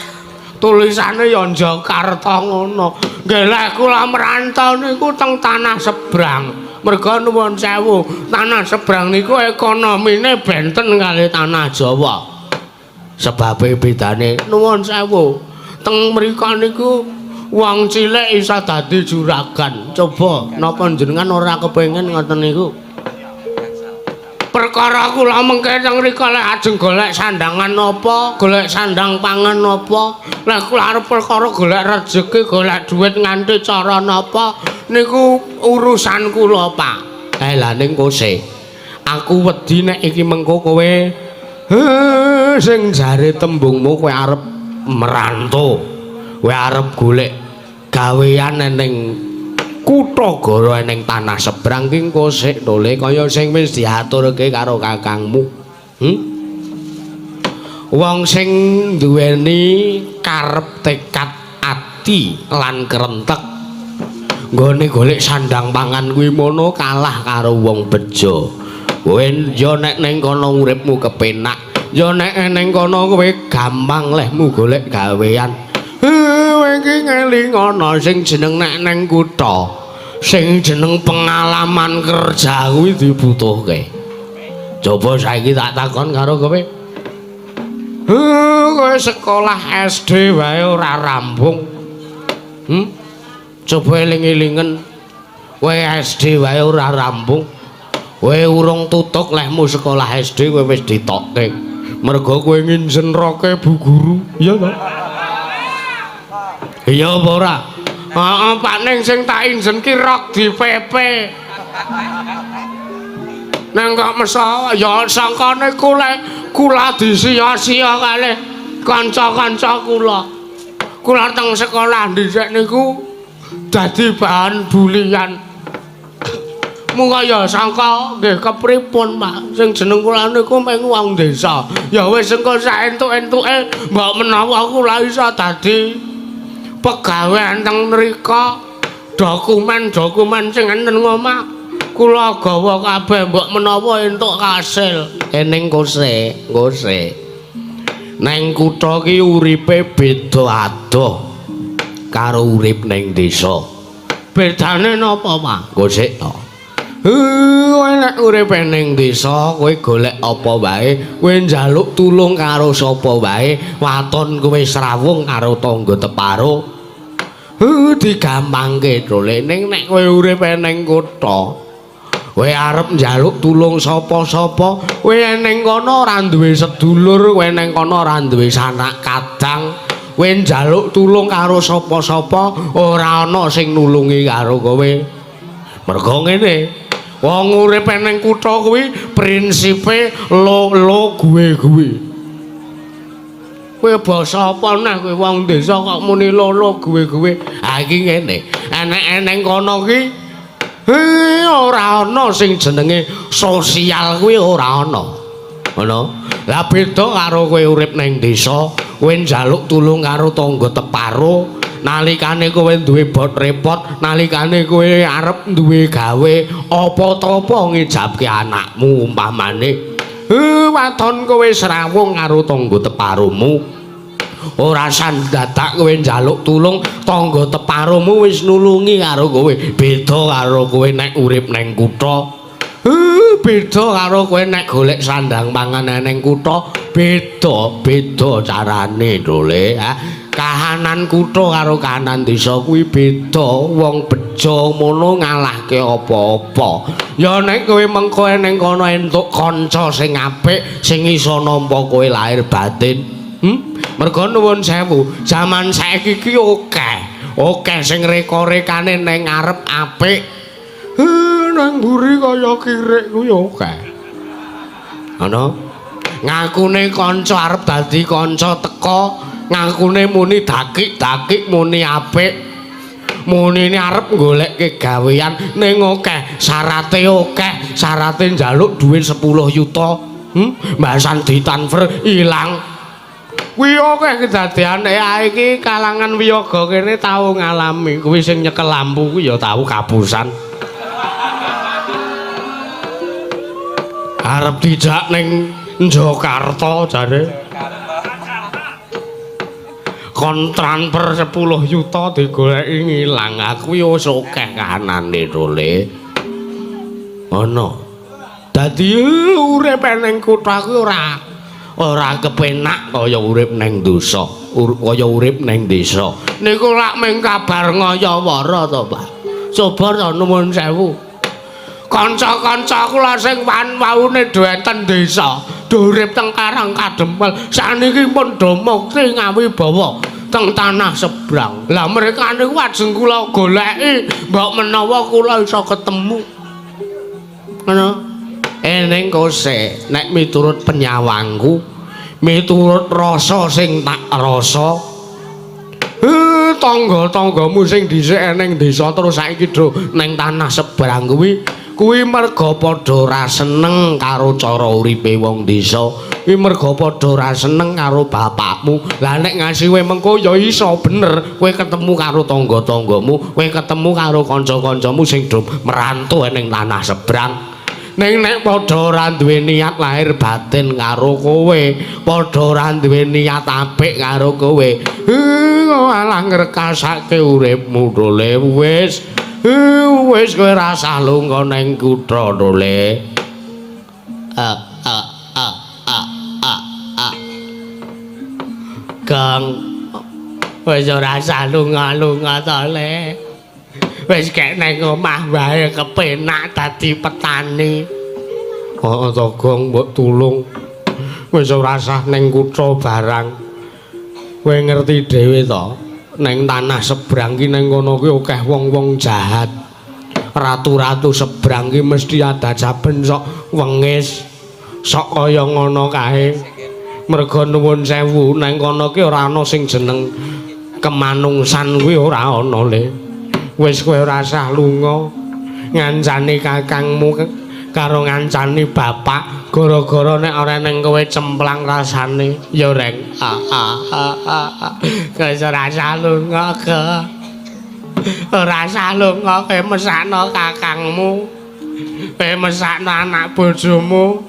Speaker 3: tulisane ya Jakarta ngono nggih lek kula merantau niku teng tanah sebrang merga nuwun sewu tanah sebrang niku ekonomine benten kali tanah Jawa sebabe bedane nuwun sewu teng mriko niku wong cilik isa dadi juragan coba napa jenengan ora kepengin ngoten niku perkara kula mengke teng mriko lek ajeng golek sandangan napa golek sandang pangan napa lek kula arep perkara golek rejeki golek dhuwit nganti cara napa niku urusan kula Pak lah ning kose aku wedi nek iki mengko kowe sing jare tembungmu kowe arep merantau kowe arep golek gawean ning kutha gara ning tanah sebrang ki engko sik dole kaya sing wis diaturke karo kakangmu wong sing duweni karep tekad ati lan kerentek nggone golek sandang pangan kuwi mono kalah karo wong bejo kowe yo nek ning kono uripmu kepenak yo nek ning kono kowe gampang lehmu golek gawean kowe iki ngeling ana sing jeneng nek ning kutha sing jeneng pengalaman kerja kuwi dibutuhke coba saiki tak takon karo kowe kowe sekolah SD wae ora rampung coba eling-elingen kowe SD wae ora rampung kowe urung tutuk lehmu sekolah SD kowe wis ditokke mergo kowe nginjenroke Bu Guru iya ta iya apa ora heeh Pak Ning sing tak injen ki rok di PP nang kok meso ya sangkane kula disia-sia kalih kanca-kanca kula teng sekolah dhisik niku dadi bahan bulian muga ya sangka nggih kepripun Pak sing jeneng kula niku mung wong desa ya wis engko sak entuk-entuke mbok menawa kula iso dadi pegawai teng mriko dokumen sing enten ngomah kula gawa kabeh mbok menawa entuk kasil ning kose nang kutha ki uripe beda adoh karo urip ning desa bedane napa Pak kose to kowe nek urip ning desa kowe golek apa wae kowe njaluk tulung karo sapa wae waton kowe srawung karo tangga teparo digampangke dole ning nek kowe urip ning kutha kowe arep njaluk tulung sapa-sapa kowe ning kono ora duwe sedulur kowe ning kono ora duwe sanak kadang kowe njaluk tulung karo sapa-sapa ora ana sing nulungi karo kowe mergo ngene wong urip ning kutha kuwi prinsipe lo gue kowe basa apa neh kowe wong desa kok muni lo gue ha iki ngene enek ning kono ki ora ana sing jenenge sosial kuwi ora ana ngono lah beda karo kowe urip ning desa kowe njaluk tulung karo tangga teparo nalikane kowe duwe bot repot nalikane kowe arep duwe gawe apa-apa ngijabke anakmu umpamane waton kowe srawung karo tangga teparomu ora sandadak kowe njaluk tulung tangga teparomu wis nulungi karo kowe beda karo kowe nek urip ning kutha beda karo kowe nek golek sandang pangan ning kutha beda carane dole kahanan kutha karo kahanan desa kuwi beda wong bejo mono ngalahke apa-apa ya nek kowe mengko ning kono entuk kanca sing apik sing iso nampa kowe lahir batin Mergo nuwun sewu, jaman saiki iki akeh sing reka-rekane ning ngarep apik. Nang mburi kaya kirik kuwi akeh. Ana ngakune kanca arep dadi kanca teka, ngakune muni dakik-dakik muni apik. Munine arep goleke gawean ning akeh syarate njaluk dhuwit 10 yuta. Mbasan ditransfer ilang. Kuwi akeh kedadeane iki kalangan wiyaga kene tau ngalami. Kuwi sing nyekel lampu kuwi ya tau kabusan. Arep dijak ning Jakarta jare. Kon transfer 10 yuta digoleki ngilang. Aku kuwi wis akeh kanane role. Ana. Dadi urip ning kutha kuwi ora kepenak kaya urip ning desa, kaya urip ning desa. Niku lak mung kabar ngayawara to, Pak. Coba to nuwun sewu. Kanca-kanca kula sing waune duweten desa, urip teng Karang Kadempel, sakniki pun do mukti ngawi bawa teng tanah sebrang. Lah mereka niku ajeng kula goleki, mbok menawa kula iso ketemu. Ngono. Ning kose nek miturut penyawangku, miturut rasa sing tak rasa, tangga-tanggamu sing dhisik ning desa terus saiki do ning tanah seberang kuwi merga padha ora seneng karo cara uripe wong desa. Kuwi merga padha ora seneng karo bapakmu. Lah nek ngasiwe mengko ya iso bener kowe ketemu karo tangga-tanggamu, kowe ketemu karo kanca-kancamu sing do merantau ning tanah seberang. Nek padha ora duwe niat lahir batin karo kowe, padha ora duwe niat apik karo kowe, malah ngrekasake uripmu dole. Wis kowe rasah lunga ning kutha dole. Kang wis ora rasah lunga-lunga dole. Wis kek nang omah wae kepenak dadi petani. Heeh to, Gong, mbok tulung. Wis ora usah ning kutha barang. Kowe ngerti dhewe to, ning tanah sebrang ki ning kono kuwi akeh wong-wong jahat. Ratu-ratu sebrang ki mesti ada jaben sok wengis, sok kaya ngono kae. Merga nuwun sewu, nang kono ki ora ana sing jeneng kemanungsan kuwi ora ana le. Wis kowe ora usah lunga ngancani kakangmu karo ngancani bapak gara-gara nek ora ning kowe cemplang rasane ya reng. Kowe ora usah lunga ke. Ora usah lunga kowe mesakno kakangmu. Kowe mesakno anak bojomu.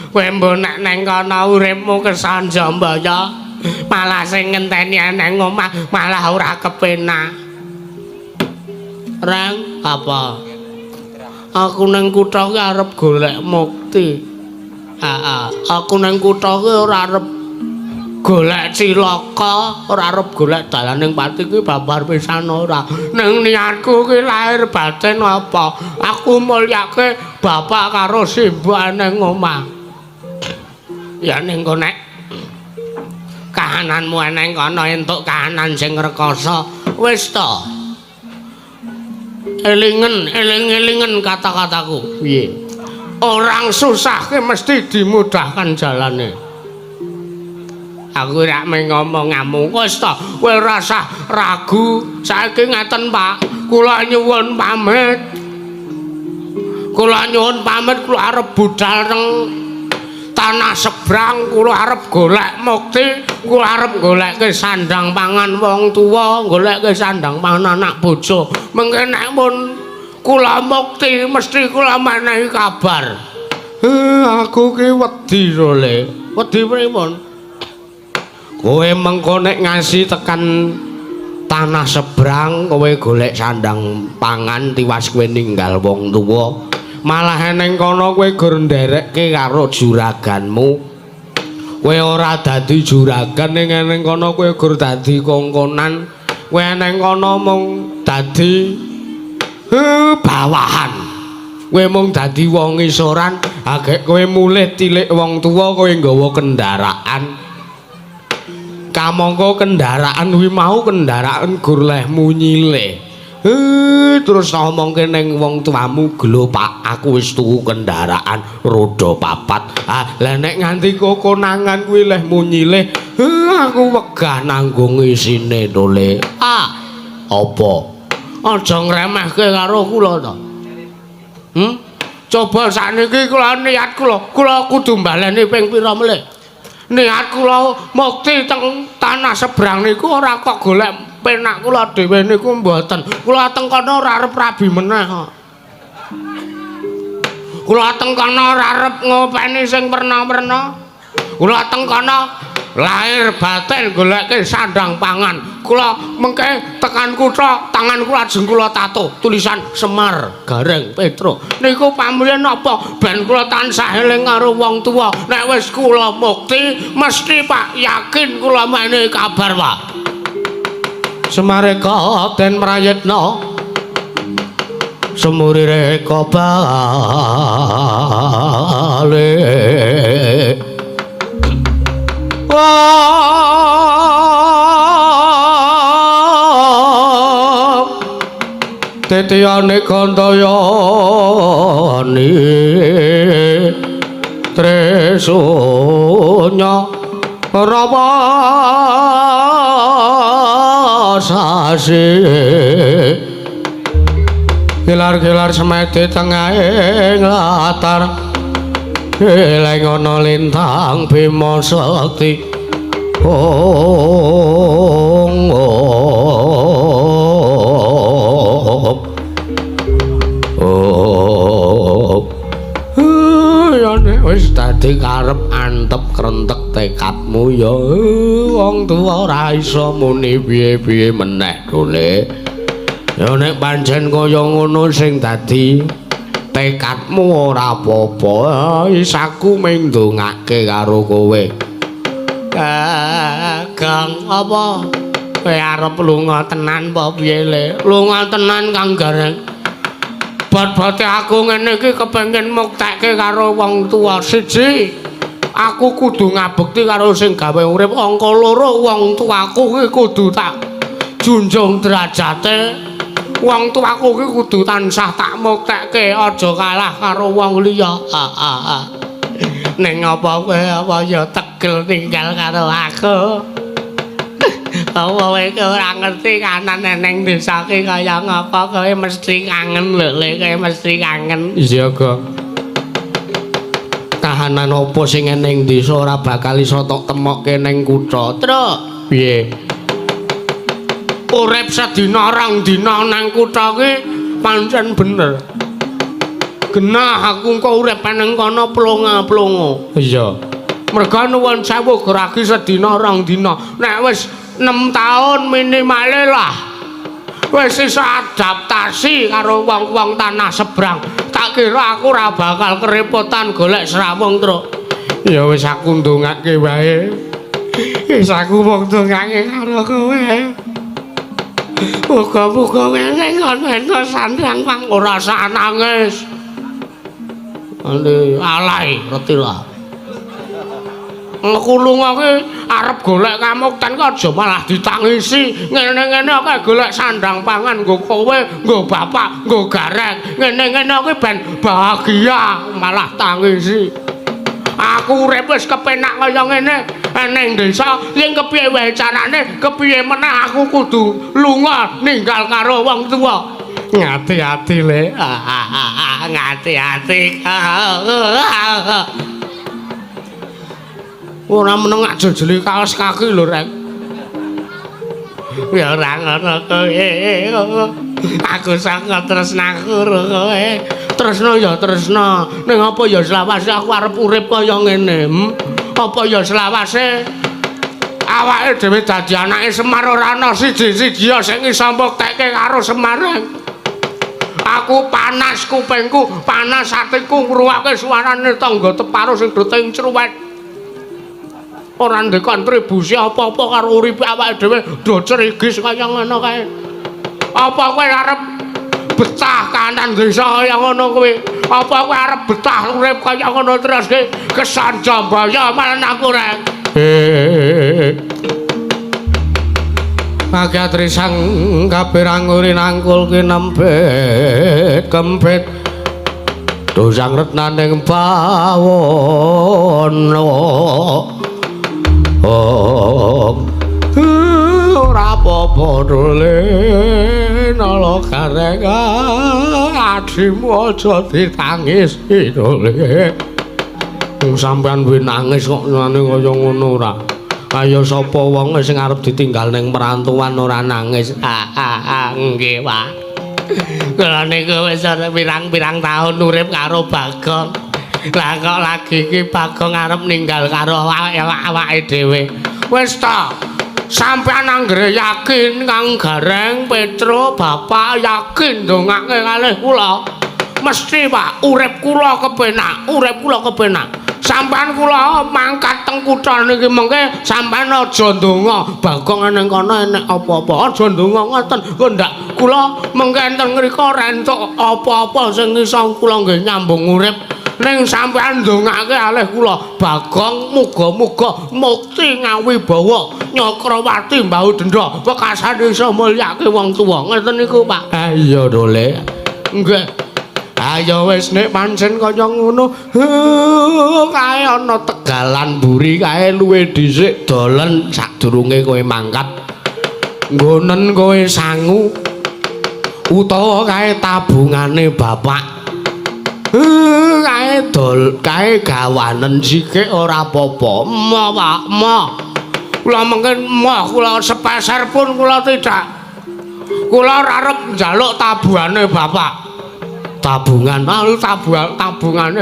Speaker 3: Kowe mbok nek ning kono uripmu kesanja mbaya. Malah sing ngenteni nang omah malah ora kepenak. Rang, apa? Aku nang kutha ki arep golek mukti. Aku nang kutha ki ora arep golek cilaka, ora arep golek dalaning pati ki babar pisan ora. Ning niatku ki lahir batin apa? Aku mulyake bapak karo simbah nang omah. Ya ning kono kahananmu nang kono entuk kahanan sing rekoso. Wis to. Elingen kata-kataku. Piye? Orang susah ki mesti dimudahkan jalane. Aku rak ngomong ngamung wis to, kowe ora usah ragu. Saiki ngaten, Pak. Kula nyuwun pamit. Kula arep budal teng tanah sebrang, kula arep golek mukti, kula arep goleke sandang pangan wong tuwa, goleke sandang pangan anak bojo. Mengke nek pun kula mukti mesti kula menehi kabar. Aku ki wedi lho, Le. Wedi pripun? Kowe mengko nek ngasi tekan tanah sebrang, kowe golek sandang pangan tiwas kowe ninggal wong tuwa. Malah ning kono kowe gur nderekke karo juraganmu. Kowe ora dadi juragan ning kono kowe gur dadi kongkonan. Kowe ning kono mung dadi bawahan. Kowe mung dadi wong isoran, agek kowe mulih tilik wong tuwa kowe nggawa kendaraan. kamangka kendaraan kuwi mau kendaraan gur lehmu nyilih. Terus ngomongke ning wong tuamu, "Gelo Pak, aku wis tuku kendaraan roda 4." Lah nek nganti kokonangan kuwi lehmu nyilih, aku wegah nanggung isine to, Le. Apa? Aja ngremehke karo kula to. Coba sakniki kula niat kula kudu mbaleni ping pira melih. Niat kula mukti teng tanah seberang niku ora kok golek penak kula dhewe niku mboten. Kula teng kono ora arep rabi meneh kok. Kula teng kono ora arep ngopeni sing werna-werna. Kula teng kono lahir batin goleke sandang pangan. Kula mengke tekan kutha, tangan kula ajeng kula tato tulisan Semar Gareng Petro. Niku pamrih napa ben kula tansah eling karo wong tuwa. Nek wis kula mukti mesti Pak yakin kula menehi kabar, Pak. Semare kaden mrayitna semurire bale tetiane kandayane tresonya rawa sasi gelar-gelar semete tengahing latar eleng ana lintang Bima Sakti wis dadi karep antep krentek tekadmu ya wong tuwa ora iso muni piye-piye meneh dole ya nek pancen kaya ngono sing dadi tekadmu ora apa-apa isaku mung ndongake karo kowe Kang apa kowe arep lunga tenan apa piye le lunga tenan Kang Gareng bot-bote aku ngene iki kepengin muktekke karo wong tuwa. Siji, aku kudu ngabekti karo sing gawe urip. Angka loro, wong tuaku iki kudu tak junjung derajate. Wong tuaku iki kudu tansah tak muktekke, aja kalah karo wong liya. Ning apa kowe apa ya tegel tinggal karo aku. Apa kowe ora ngerti kanan neng desa ki kaya ngapa kowe mesti kangen lho Le kowe mesti kangen. Iya kok. Kahanan apa sing ning desa ora bakal iso tok temokke ning kutha. Truk. Piye? Urip sedina rong dina nang kutha ki pancen bener. Genah aku engko urip nang kono plonga-plonga. Iya. Mergo nuwun sewu geragi sedina rong dina. Nek wis 6 tahun minimale lah wis iso adaptasi karo wong-wong tanah seberang. Tak kira aku ora bakal kerepotan golek srawung truk. Ya wis aku ndongake wae. Wis aku mung ndongake karo kowe. Muga-muga kowe ning ngono sandang pang ora usah nangis. Alay reti lah. Aku lunga ki arep golek kamukten kok aja malah ditangisi. Ngene-ngene kok golek sandang pangan nggo kowe, nggo bapak, nggo Gareng. Ngene-ngene ki ben bahagia malah tangisi. Aku urip wis kepenak kaya ngene ning desa yen kepiye wae carane, kepiye meneh aku kudu lunga ninggal karo wong tuwa. Ngati-ati Le. Ngati-ati. Ora meneng jejeli kaos kaki lho Rek. Ya ora ngono kowe. Aku sangat tresnaku karo kowe. Tresno ya tresno. Ning apa ya selawase aku arep urip kaya ngene. Apa ya selawase awake dhewe dadi anake Semar ora ana siji-siji sing iso mbuktekke karo Semar. Aku panas kupingku, panas atiku ngrungokake suarane tangga teparo sing doting cruwet. Ora ndek kontribusi apa-apa karo uripe awake dhewe do cerigis kaya ngono kae. Apa kowe arep betah kanan desa kaya ngono kowe? Apa kowe arep betah urip kaya ngono terus ke kesan Jambaya malah aku Rek. Agatri sang kapirang uri nangkul kinempet kempet dosang retnaning pawono ora apa-apa dole nala kareng adimu aja ditangisi dole sampean duwe nangis kok ngene kaya ngono ora kaya sapa wong sing arep ditinggal ning perantauan ora nangis nggih Pak kula niku wis pirang-pirang taun urip karo Bagong lah kok lagi iki Bagong arep ninggal karo awake dhewe wis ta sampean anggere yakin Kang Gareng Petro Bapak yakin ndongake kalih kula mesti Pak urip kula kepenak sampean kula mangkat teng kutha niki mengke sampean aja ndonga Bagong ning kono enek apa-apa aja ndonga ngoten kok ndak kula mengke enten mriko rentuk apa-apa sing iso kula nggih nyambung urip ning sampean ndongake alih kula Bagong muga-muga mukti ngawibawa Nyakrawati mbau denda wekasan iso mulyake wong tuwa ngeten niku Pak iya dole nggih ayo wis nek pancen kaya ngono kae ana tegalan mburi kae luwih dhisik dolen sadurunge kowe mangkat nggonen kowe sangu utawa kae tabungane bapak kae gawanen sikik ora apa-apa Pak kula mungkin kula sepeser pun kula tidak kula arep njaluk tabungane bapak tabungane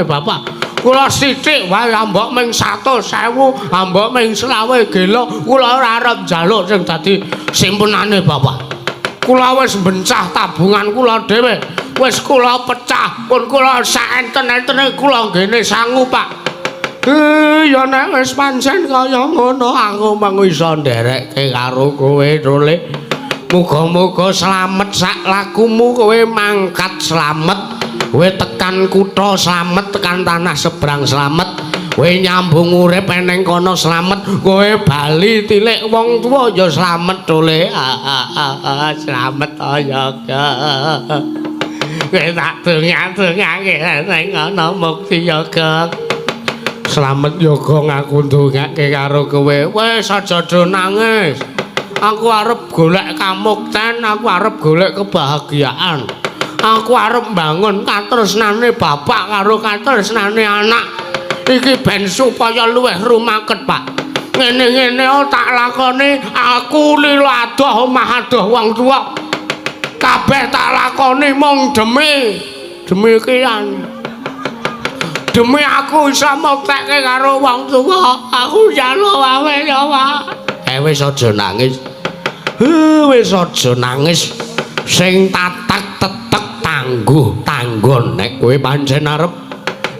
Speaker 3: bapak kula sithik wae ambok ming 100.000 ambok ming 20 gelo kula ora arep njaluk sing dadi simpenane bapak kula wis bencah tabungan kula dhewe wis kula pecah pun kula saenten-entene kula ngene sangu Pak ya nek wis pancen kaya ngono aku mung iso nderekke karo kowe dole muga-muga slamet sak lakumu kowe mangkat slamet kowe tekan kutha slamet tekan tanah seberang slamet kowe nyambung urip ning kono slamet kowe bali tilik wong tuwa ya slamet dole slamet ya kowe tak dongake ning ana mukti ya slamet ya aku ndongake karo kowe wis aja do nangis aku arep golek kamukten aku arep golek kebahagiaan aku arep bangun katresnane bapak karo katresnane anak iki ben supaya luwih rumaket Pak ngene-ngene tak lakoni aku lilo adoh omah adoh wong tuwa kabeh tak lakoni mung demi kian demi aku iso muktekke karo wong tuwa aku njaluk wae ya Pak wis aja nangis wis aja nangis sing tatak tetek tangguh nek kowe pancen arep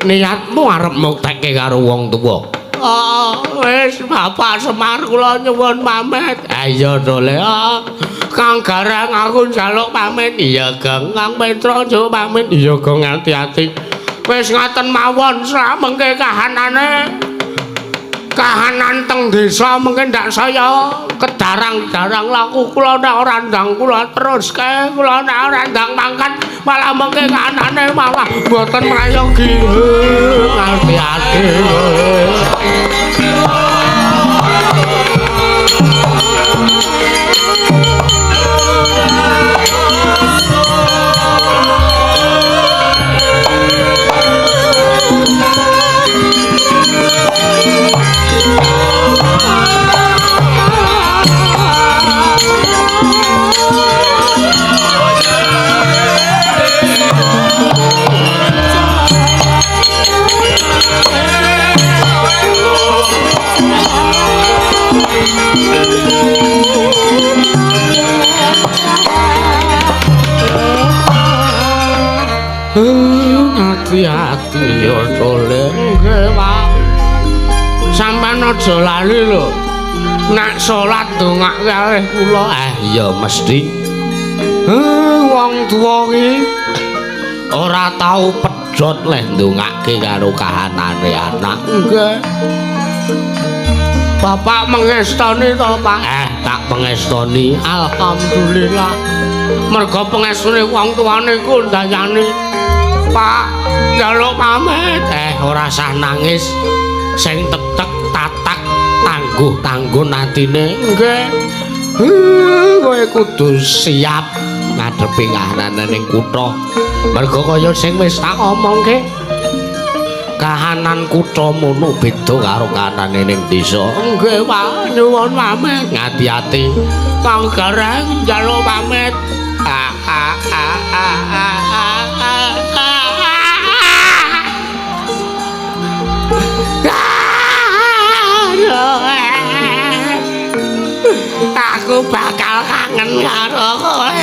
Speaker 3: niatmu arep muktekke karo wong tuwa wis Bapak Semar kula nyuwun pamit iya dole Kang Gareng aku njaluk pamit iya Kang Petro njaluk pamit iya Kang hati-hati wis ngaten mawon sak mengke kahanan teng desa mungkin ndak saya kedarang-darang laku kula ndak ora ndang kula terus kae kula ndak ora ndang mangkat malah mengke kahanane malah mboten mrayogi hati-hati hati-hati ya dole nggih Pak sampean aja lali lho nek salat ndongake kalih kula ya mesti wong tuwa iki ora tau pedhot leh ndongake karo kahanane anak nggih Bapak mengestoni to Pak tak pengestoni. Alhamdulillah. Mergo pengestune wong tuane ku ndayani. Pak, njaluk pamit. Ora sah nangis. Sing tetek tatak tangguh atine. Nggih. Kowe kudu siap ngadepi kahanane ning kutha. Mergo kaya sing wis tak omongke. Kahanan kutha mono beda karo kahanane ning desa. Nggih, Pak, nyuwun pamit. Ngati-ati. Kang Gareng njaluk pamit. Aku bakal kangen karo kowe.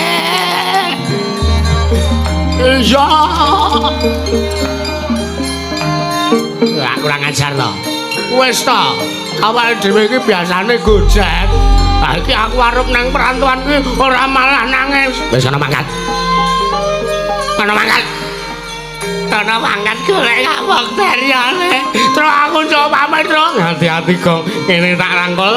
Speaker 3: Iya. Lah kurang ajar to. Wis to. Awake dhewe iki biasane gojek. Lah iki aku arep nang perantauan kuwi ora malah nangis. Wis ana mangkat. Ana mangkat. Ana mangkat golek kapok teriane. Terus aku coba pamit, Tru. Hati-hati kok. Kene tak rangkul.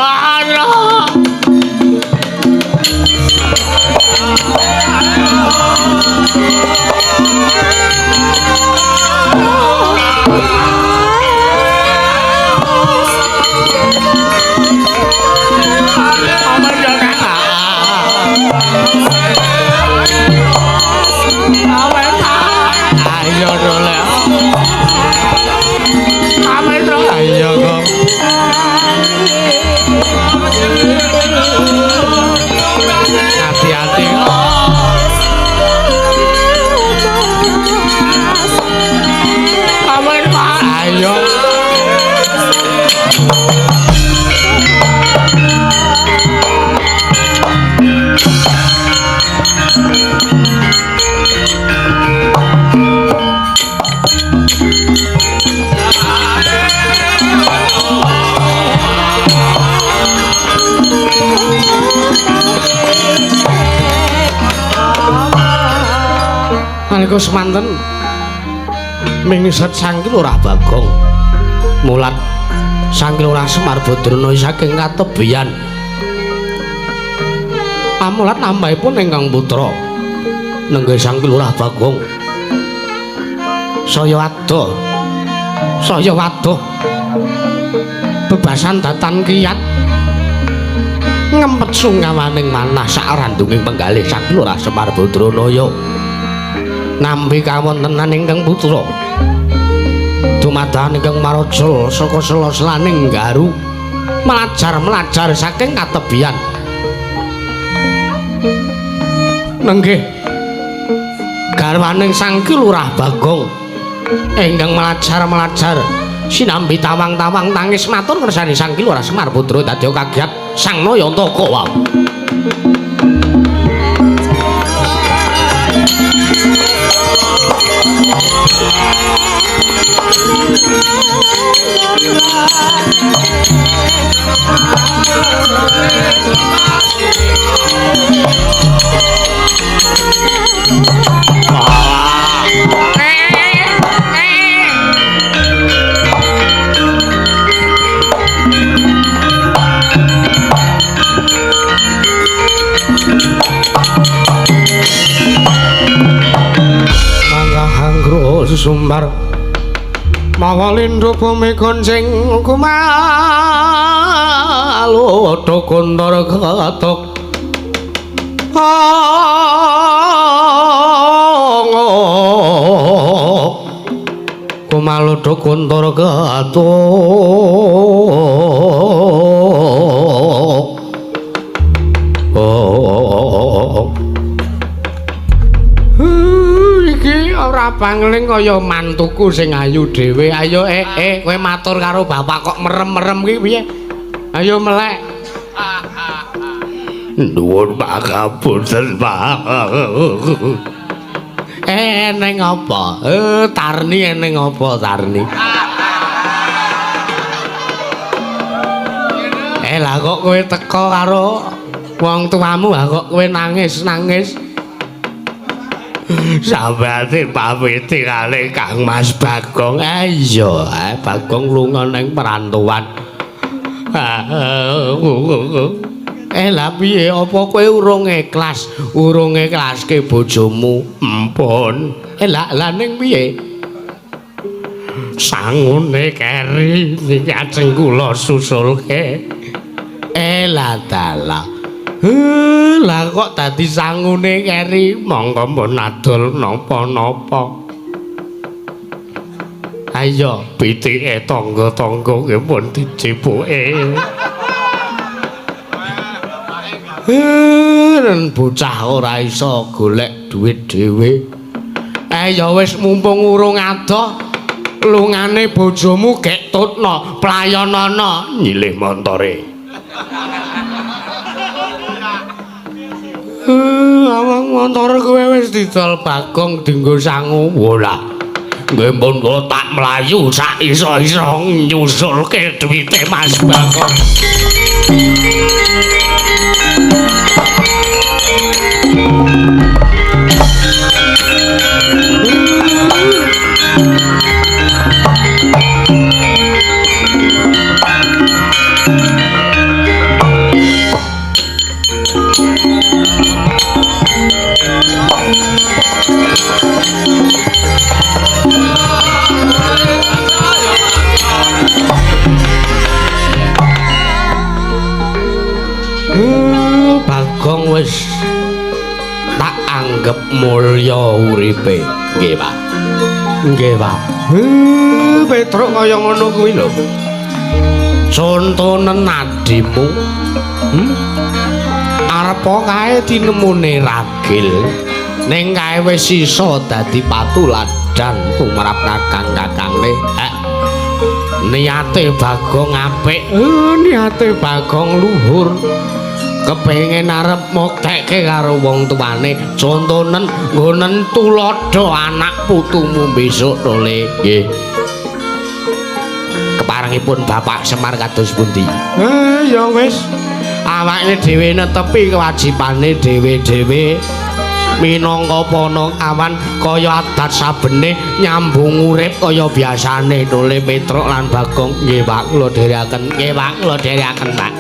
Speaker 3: Ayo dole. Ayo dole. Ayo kok. Hati-hati. Ayo. Nalika semanten mingset Sang Lurah Bagong mulat Sang Lurah Semar Badrana saking katebian amulat nambahipun ingkang putra nenggih Sang Lurah Bagong saya wadoh bebasan datan kiyat ngempet sungawaning manah sakrandunging penggalih Sang Lurah Semar Badrana nampi kawontenan ingkang putra dumadahan ingkang marajul saka sela-selaning Garu melajar saking katebian nenggih garwaning Sang Lurah Bagong ingkang melajar sinambi tawang-tawang tangis matur ngersani Sang Lurah Semar Badrana dadi kagiat Sang Nayantaka wae. Manggahangro sumbar mawalindo bumi gonceng kumalu dokondor gatok kumalu dokondor gatok ora pangling kaya mantuku sing ayu dhewe. Ayo kowe matur karo bapak kok merem-merem ki piye? Ayo melek. Nuwun pangapunten, Pak. Eneng apa? Tarni eneng apa Tarni? Lah kok kowe teka karo wong tuamu kok kowe nangis. Sampeyan pamiti kali Kang Mas Bagong. Iya, Bagong lunga ning perantauan. Lah piye apa kowe urung ikhlas ke bojomu? Empun. Lah ning piye? Sangune keri niki ajeng kula susulke. Lah dalah. Lah kok dadi sangune keri monggo pun adol napa-napa. Ayo pitike tangga-tangga nggih pun dijepuke. Bocah ora iso golek duit dhewe. Ya wis mumpung urung adoh, lungane bojomu gek tutno, playanana nyilih montore. Awang montore kowe wis didol Bagong dienggo sangu. Wola. Nggih pun kula tak mlayu sak iso-iso nyusulke duwite Mas Bagong. Bagong wis tak anggap mulya uripe. Nggih, Pak. Nggih, Pak. Petruk kaya ngono kuwi lho. Contonen adimu. Arep kae tinemune ragil. Ning kae wis iso dadi patuladan tumrap kakang-kakangne. Niate Bagong apik. Niate Bagong luhur. Kepengin arep moktekke karo wong tuane, contonen nggonen tulodo anak putumu besok to Le. Nggih. Keparengipun Bapak Semar kados pundi? Ya wis. Awake dhewe netepi kewajibane dhewe-dhewe. Minangka Panakawan kaya adat sabene nyambung urip kaya biasane to Le Petruk lan Bagong. Nggih, Pak, kula dherekaken. Nggih, Pak, kula dherekaken, Pak.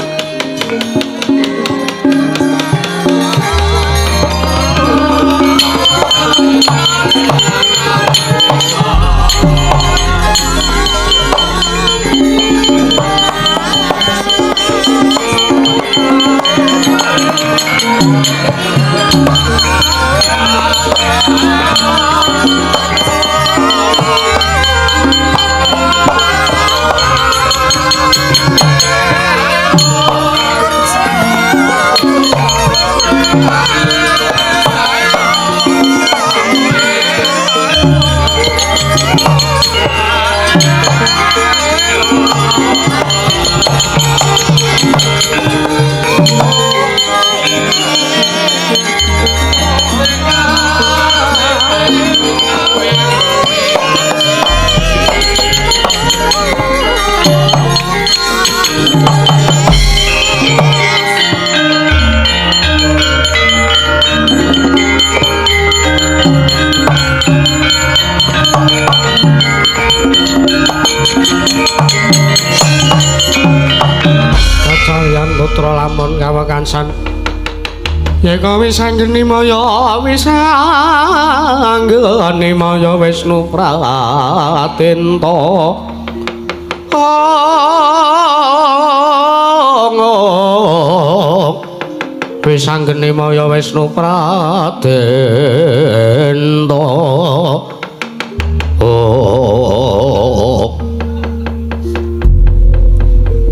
Speaker 3: Putra lamun kawekansan yeka wis anggeni maya wis anggeni maya Wisnu Pratenta wis anggeni maya Wisnu Pratenta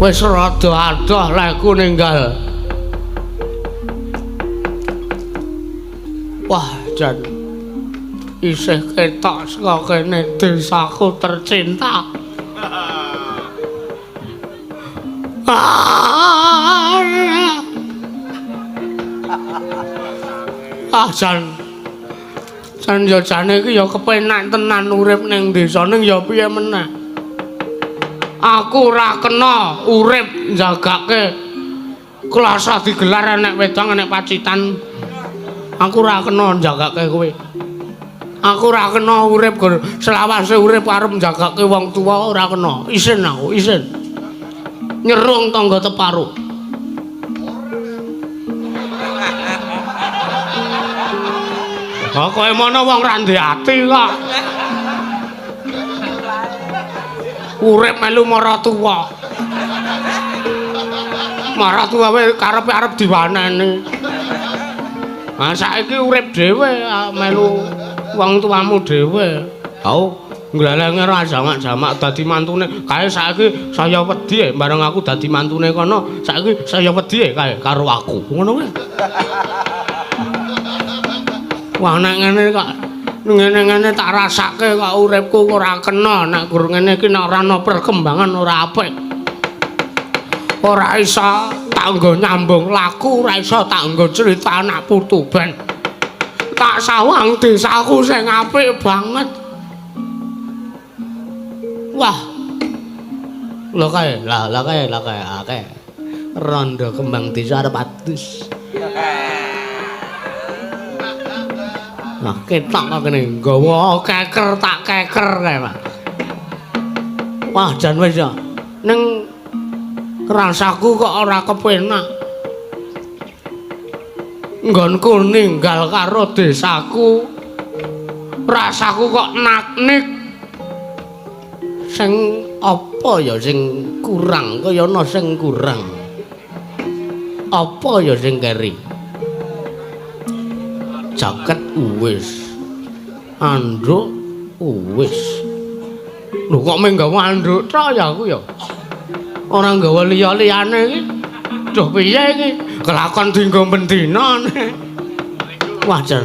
Speaker 3: wis rada adoh leku ninggal. Wah, jan isih ketok saka kene desaku tercinta. Jan yo jane iki ya kepenak tenan urip ning desa ning ya piye meneh. Aku ora kena urip njagake klasa digelar enek wedang enek pacitan. Aku ora kena njagake kowe. Aku ora kena urip selawase urip arep njagake wong tuwa ora kena. Isin aku, isin. Nyerung tangga teparu. Kowe mono wong ra ndek ati kok. Urip melu mara tuwa. Mara tuwa wae karepe arep diwaneni. Ah saiki urip dhewe melu wong tuamu dhewe. Au nglalenge ra jamak-jamak dadi mantune. Kae saiki saya wedi bareng aku dadi mantune kono. Saiki saya wedi kae karo aku. Ngono kuwi. Wah nek ngene kok ngene-ngene tak rasake kok uripku ora kena nek gur ngene iki nek ora ana perkembangan ora apik. Ora iso tak nggo nyambung laku, ora iso tak nggo crita anak putu ben. Tak sawang desaku sing apik banget. Wah. Lho kae, lah kae akeh. Rondo kembang desa arep adus. Nah, ketok kok kene nggawa keker tak keker kae, Pak. Wah, jan wis ya. Ning rasaku kok ora kepenak. Nggonku ninggal karo desaku. Rasaku kok naknik. Sing apa ya sing kurang, kaya ana sing kurang. Apa ya sing keri? Jaket wis. Anduk wis. Lho kok mung gawa anduk tok ya aku ya. Ora nggawa liya-liyane iki. Duh piye iki? Kelakon dienggo bendina. Wah jan.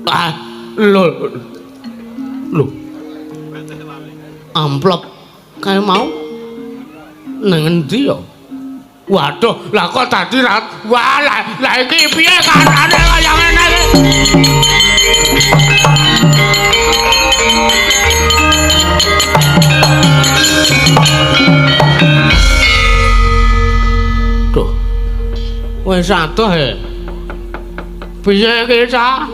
Speaker 3: Ah, lho. Amplop kae mau nang endi ya? Waduh, lah kok dadi wah lah iki piye kanane kaya ngene iki? Duh. Wis adoh e. Piye iki, Cak?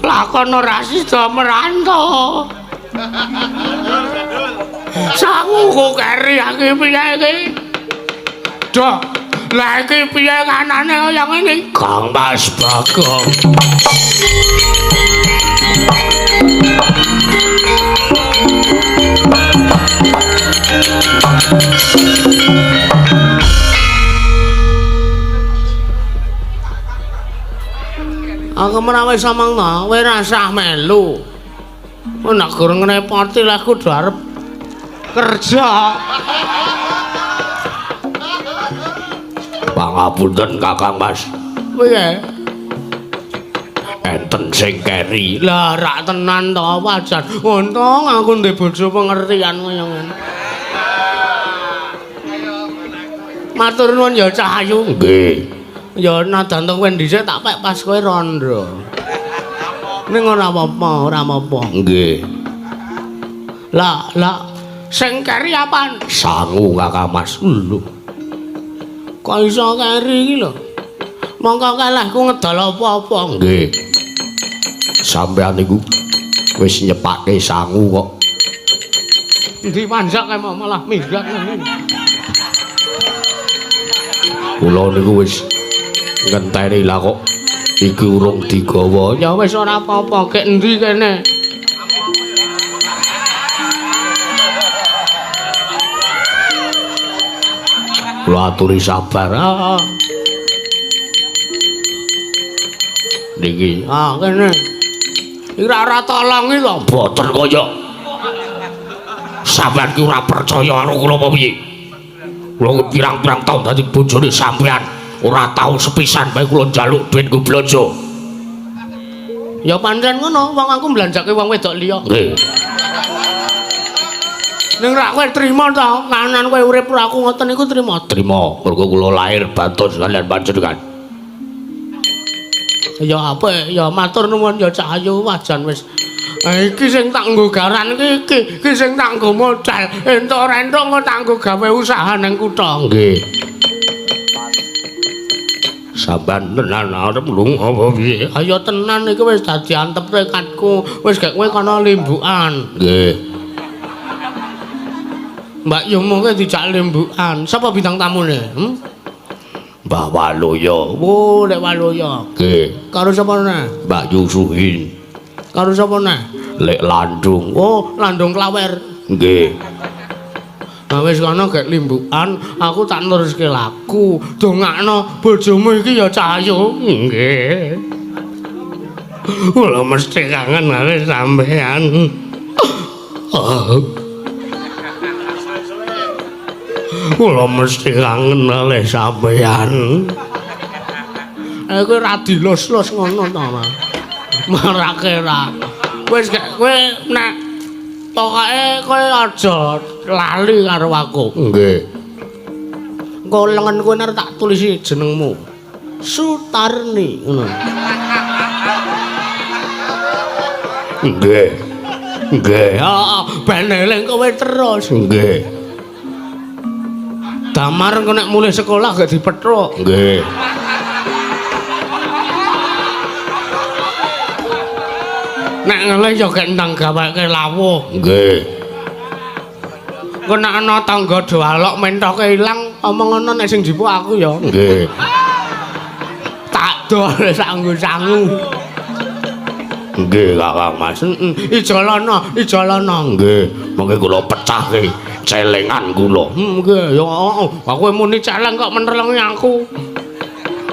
Speaker 3: Lakon ora sida merantau. Sanguku keri iki piye iki? Duh, lah iki piye kanane kaya ngene? Kang Mas Bagong. Aku menawa iso mangno, kowe ra usah melu. Nek gur ngrepoti lah kudu arep kerja. Pangapunten Kakang Mas. Piye? Enten sing keri. Lah rak tenan to wajan. Untung aku ndek bojo pengertian kaya ngene. Matur nuwun ya Cahayu. Nggih. Ya nadan kowe dhisik tak pek pas kowe rondo. Ning ora apa-apa. Nggih. Lah sing keri apaan? Sangu Kakang Mas. Lho. Kok iso keri iki lho? Mongko kalahku ngedol apa-apa. Nggih. Sampeyan niku wis nyepake sangu kok. Endi panjak kae malah minggat ngene. Kula niku wis ngenteni lah kok iki urung digawa. Ya wis ora apa-apa, kek endi kene. Kula aturi sabar. Niki, kene. Iki ora tolongi to, boten kaya. Sampeyan ki ora percaya karo kula apa piye? Kula pirang-pirang taun dadi bojone sampeyan. Ora tau sepisan bae kula njaluk dhuwit nggo blanja. Ya pancen ngono, wong aku mblanjake wong wedok liya. Nggih. Ning rak kowe trima ta, kanan kowe urip ora aku ngoten niku trima. Trima, mergo kula lahir batos kalian panjenengan. Ya apa ya matur nuwun ya Cahayu wajan wis. Iki sing tak nggo garan iki sing tak nggo modal. Entuk-entuk kok tak nggo gawe usaha nang kutha. Nggih. Sampeyan tenan arep lunga apa piye? Ayo tenan iki wis dadi antep tekadku. Wis gek kowe kana limbukan. Nggih. Mbak Yumu kowe dijak limbukan. Sapa bintang tamune? Mbah Waluya.
Speaker 2: Oh, Nek Waluya.
Speaker 3: Nggih.
Speaker 2: Karo sapa neh?
Speaker 3: Mbak Yusuhin.
Speaker 2: Karo sapa neh?
Speaker 3: Lek Landung.
Speaker 2: Oh, Landung Klawer.
Speaker 3: Nggih.
Speaker 2: Nah wis kono gek limbukan, aku tak neruske laku. Dongakno bojomu iki ya Cahyo.
Speaker 3: Nggih. Kula mesti kangen karo sampean. Kula mesti kangen karo sampean.
Speaker 2: Kowe ra dilus-lus ngono to, Mas. Marake ra. Wis gek kowe nek pokoke kowe aja lali karo aku.
Speaker 3: Nggih.
Speaker 2: Engko lengen kowe nek tak tulisi jenengmu. Sutarni ngono.
Speaker 3: Nggih. Nggih.
Speaker 2: Heeh, ben eling kowe terus.
Speaker 3: Nggih.
Speaker 2: Damar engko nek mulih sekolah gak dipethuk.
Speaker 3: Nggih.
Speaker 2: Nek ngene ya gek ndang gaweke lawuh.
Speaker 3: Nggih.
Speaker 2: Engko nek ana tangga doalok mentoke ilang, omong ngono nek sing dipuk aku ya.
Speaker 3: Nggih.
Speaker 2: Tak dol sangu-sangu.
Speaker 3: Nggih, Kakang Mas.
Speaker 2: Ijalana, ijalana.
Speaker 3: Nggih, mengke kula pecahke celengan kula.
Speaker 2: Nggih, ya aku muni celeng kok menelengi aku.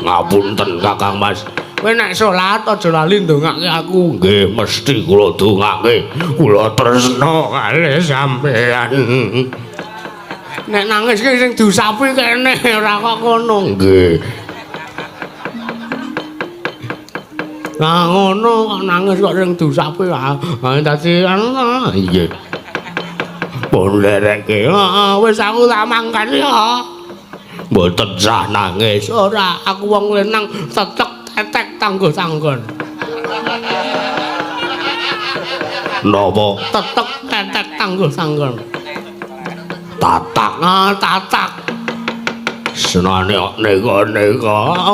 Speaker 3: Ngapunten, Kakang Mas.
Speaker 2: Kowe nek salat aja lali ndongake aku.
Speaker 3: Nggih, mesti kula dongake. Kula tresna kalih sampean.
Speaker 2: Nek nangis ki sing diusapi kene ora kok ngono.
Speaker 3: Nggih.
Speaker 2: Nah ngono kok nangis kok sing diusapi ah dadi anu.
Speaker 3: Nggih. Pun lereke.
Speaker 2: Heeh, wis aku tak mangkat ya.
Speaker 3: Mboten sah nangis.
Speaker 2: Ora, aku wong lenang tetek tetek tangguh-tanggon.
Speaker 3: Napa?
Speaker 2: Tetek tetek tangguh-tanggon.
Speaker 3: Tatak.
Speaker 2: Ah, tatak.
Speaker 3: Senane nika.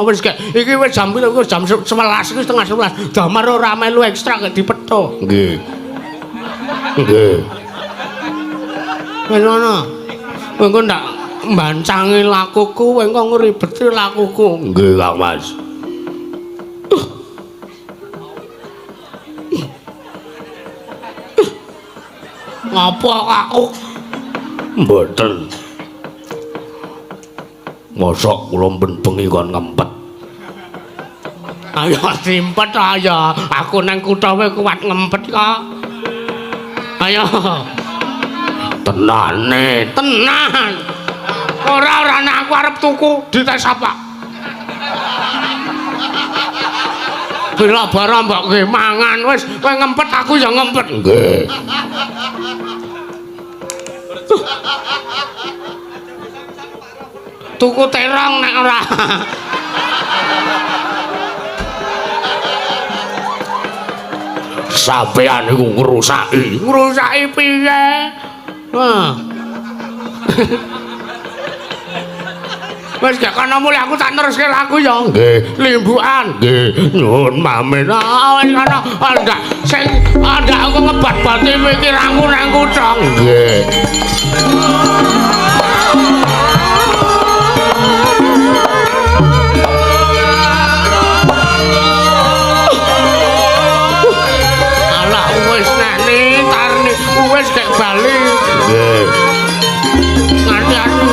Speaker 2: Wis iki wis jam piro? Jam 11 iki setengah 11. Damar ora melu ekstra gak dipethuk.
Speaker 3: Nggih. Nggih.
Speaker 2: Wis ngono. Engko ndak mbancangi lakuku, engko ngribeti lakuku.
Speaker 3: Nggih, Kang Mas.
Speaker 2: Ngapa aku?
Speaker 3: Mboten. Mosok kula bengi kon ngempet.
Speaker 2: Ayo simpet ayo. Aku nang kutha wae kuat ngempet kok. Ayo.
Speaker 3: Tenane.
Speaker 2: Tenan. Ora nek aku arep tuku dites apa? Bila barang mbok nggih mangan wis kowe ngempet aku ya ngempet.
Speaker 3: Nggih.
Speaker 2: Tuku terong nek ora.
Speaker 3: Sampeyan iku ngrusaki.
Speaker 2: Ngrusaki piye? Hah. Wis gak kana mulih aku tak neruske lagu ya.
Speaker 3: Nggih.
Speaker 2: Limbukan.
Speaker 3: Nggih, nyuwun pamit.
Speaker 2: Wis kana ndak sing ndak aku ngebat-bati mikir aku nang kutha.
Speaker 3: Nggih.
Speaker 2: Alah wis nek ni tarni wis gek bali.
Speaker 3: Nggih.
Speaker 2: Nganti aku.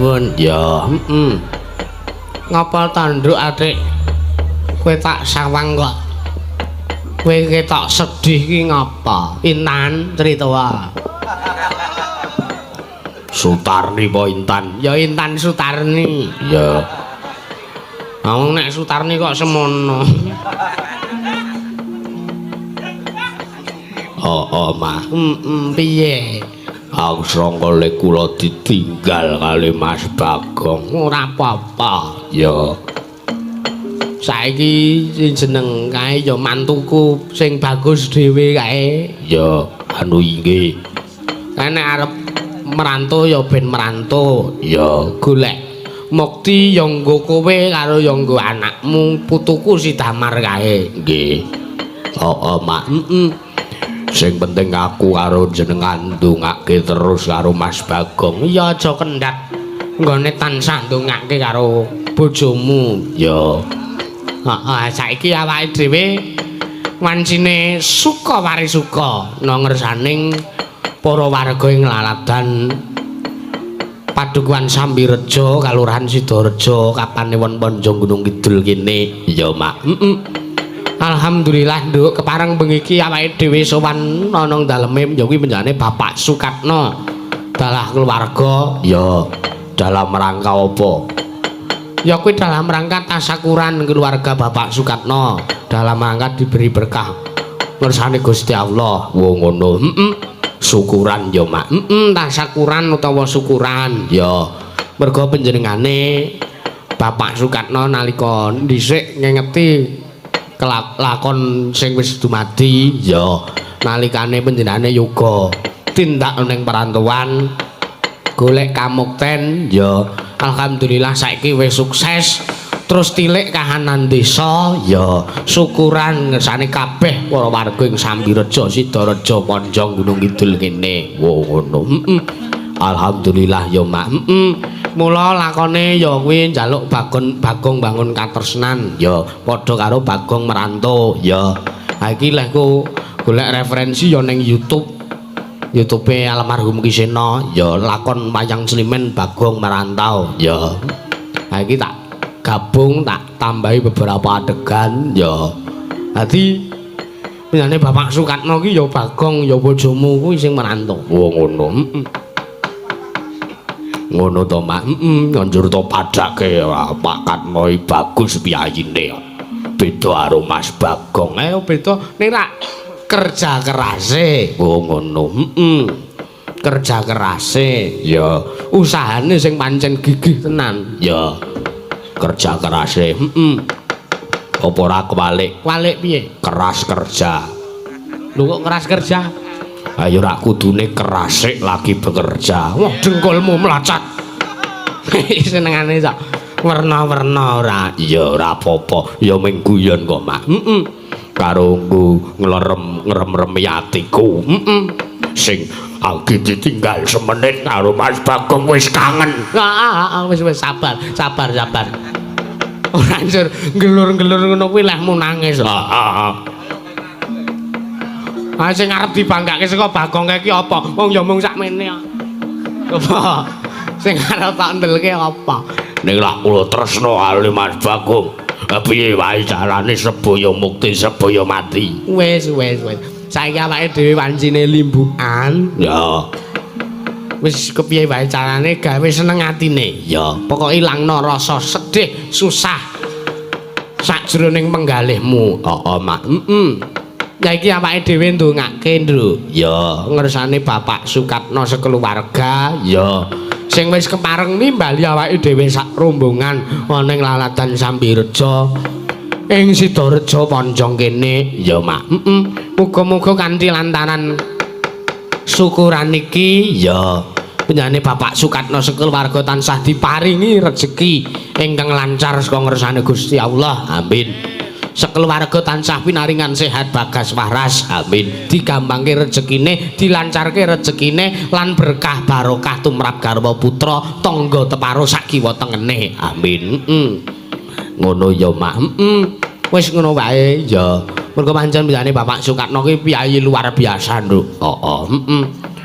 Speaker 3: nuwun ya. Ngapa tanduk atik? Kowe tak sawang kok. Kowe ketok sedih ki ngapa? Intan crita wae. Sutarni po Intan? Ya Intan Sutarni. Ya. Wong nek Sutarni kok semono. Mah. Piye? Aku sangka lek kula ditinggal kali Mas Bagong. Ora apa-apa. Ya. Saiki sing jeneng kae ya mantuku sing bagus dhewe kae. Ya, anu inggih. Nek arep merantau ya ben merantau. Ya, golek mukti ya nggo kowe karo ya nggo anakmu, putuku si Damar kae. Nggih. Mak. Sing penting aku karo jenengan ndongake terus karo Mas Bagong. Ya aja kendhat nggone tansah ndongake karo bojomu. Ya. Saiki awake dhewe wancine suka parisuka nang ngersaning para warga ing Laladan Padukuhan Sambirejo Kalurahan Sidareja Kapanewon Ponjong Gunung Kidul kene. Ya Mak. Alhamdulillah nduk kepareng bengi iki awake dhewe sowan ana nang daleme ya kuwi menjane Bapak Sukatno dalah keluarga. Ya dalam rangka apa? Ya kuwi dalam rangka tasakuran keluarga Bapak Sukatno, dalam rangka diberi berkah ngersane Gusti Allah. Wo ngono. Syukuran ya Mak. Tasakuran utawa syukuran. Ya mergo panjenengane Bapak Sukatno nalika dhisik ngengeti kelakon sing wis dumadi, ya nalikane panjenengane yoga tindak ning perantauan golek kamukten. Ya alhamdulillah saiki wis sukses terus tilik kahanan desa. Ya syukuran ngersane kabeh para warga ing Sambirejo Sidareja Ponjong Gunung Kidul kene. Wo ngono. Alhamdulillah ya Mak. Mula lakone ya kuwi njaluk Bagong bangun katresnan. Ya padha karo Bagong merantau. Ya ha iki lek golek referensi ya ning YouTube almarhum Kisena, ya lakon wayang Slimen Bagong Merantau. Ya ha iki tak gabung tak tambahi beberapa adegan. Ya dadi penjane Bapak Sukatno ki ya Bagong ya bojomu kuwi sing merantau. Oh ngono. Ngono to Mak. Njur to padake Pak Katno bagus piyayine. Beda karo Mas Bagong. Beda ning rak kerja kerase. Oh ngono. Kerja kerase. Ya usahane sing pancen gigih tenan. Ya kerja kerase. Apa ora kebalik? Balik piye? Keras kerja. Lho kok keras kerja? Ayo rak kudune kerasik lagi bekerja. Wah dengkulmu melacat. Senengane sak werna-werna ora. Ya ora apa-apa. Ya ming guyon kok Mak. Karo ngrem-remi atiku. Sing aku ditinggal semenit karo Mas Bagong wis kangen. Wis sabar. Ora njur gelur-gelur ngono kuwi lehmu nangis. Sing arep dibanggake saka Bagong iki apa? Wong ya mung sakmene kok. Apa? Sing arep tak ndelke apa? Ning lak kula tresna kali Mas Bagong. Piye wae carane sebaya mukti sebaya mati. Wis. Saiki awake dhewe wancine limbukan. Ya. Wis kepiye wae carane gawe seneng atine. Ya, pokoke ilangno rasa sedih, susah sajroning penggalihmu. Mak. Saiki awake dhewe ndongake, Nduk. Ya, ngersane Bapak Sukatno sekeluarga, ya. Sing wis kepareng nimbali awake dhewe sak rombongan ana ing Laladan Sambirejo ing Sidareja Ponjong kene, ya, Mak. Muga-muga kanthi lantaran syukuran iki, ya, penjane Bapak Sukatno sekeluarga tansah diparingi rejeki ingkang lancar saka ngersane Gusti Allah. Amin. Sekeluarga tansah pinaringan sehat bagas waras. Amin. Digampangke rezekine, dilancarke rezekine lan berkah barokah tumrap garwa putra tangga teparo sak kiwa tengene. Amin. Ngono ya Mak. Wis ngono wae ya. Mergo pancen biyane Bapak Sukatno ki piyayi luar biasa, Nduk.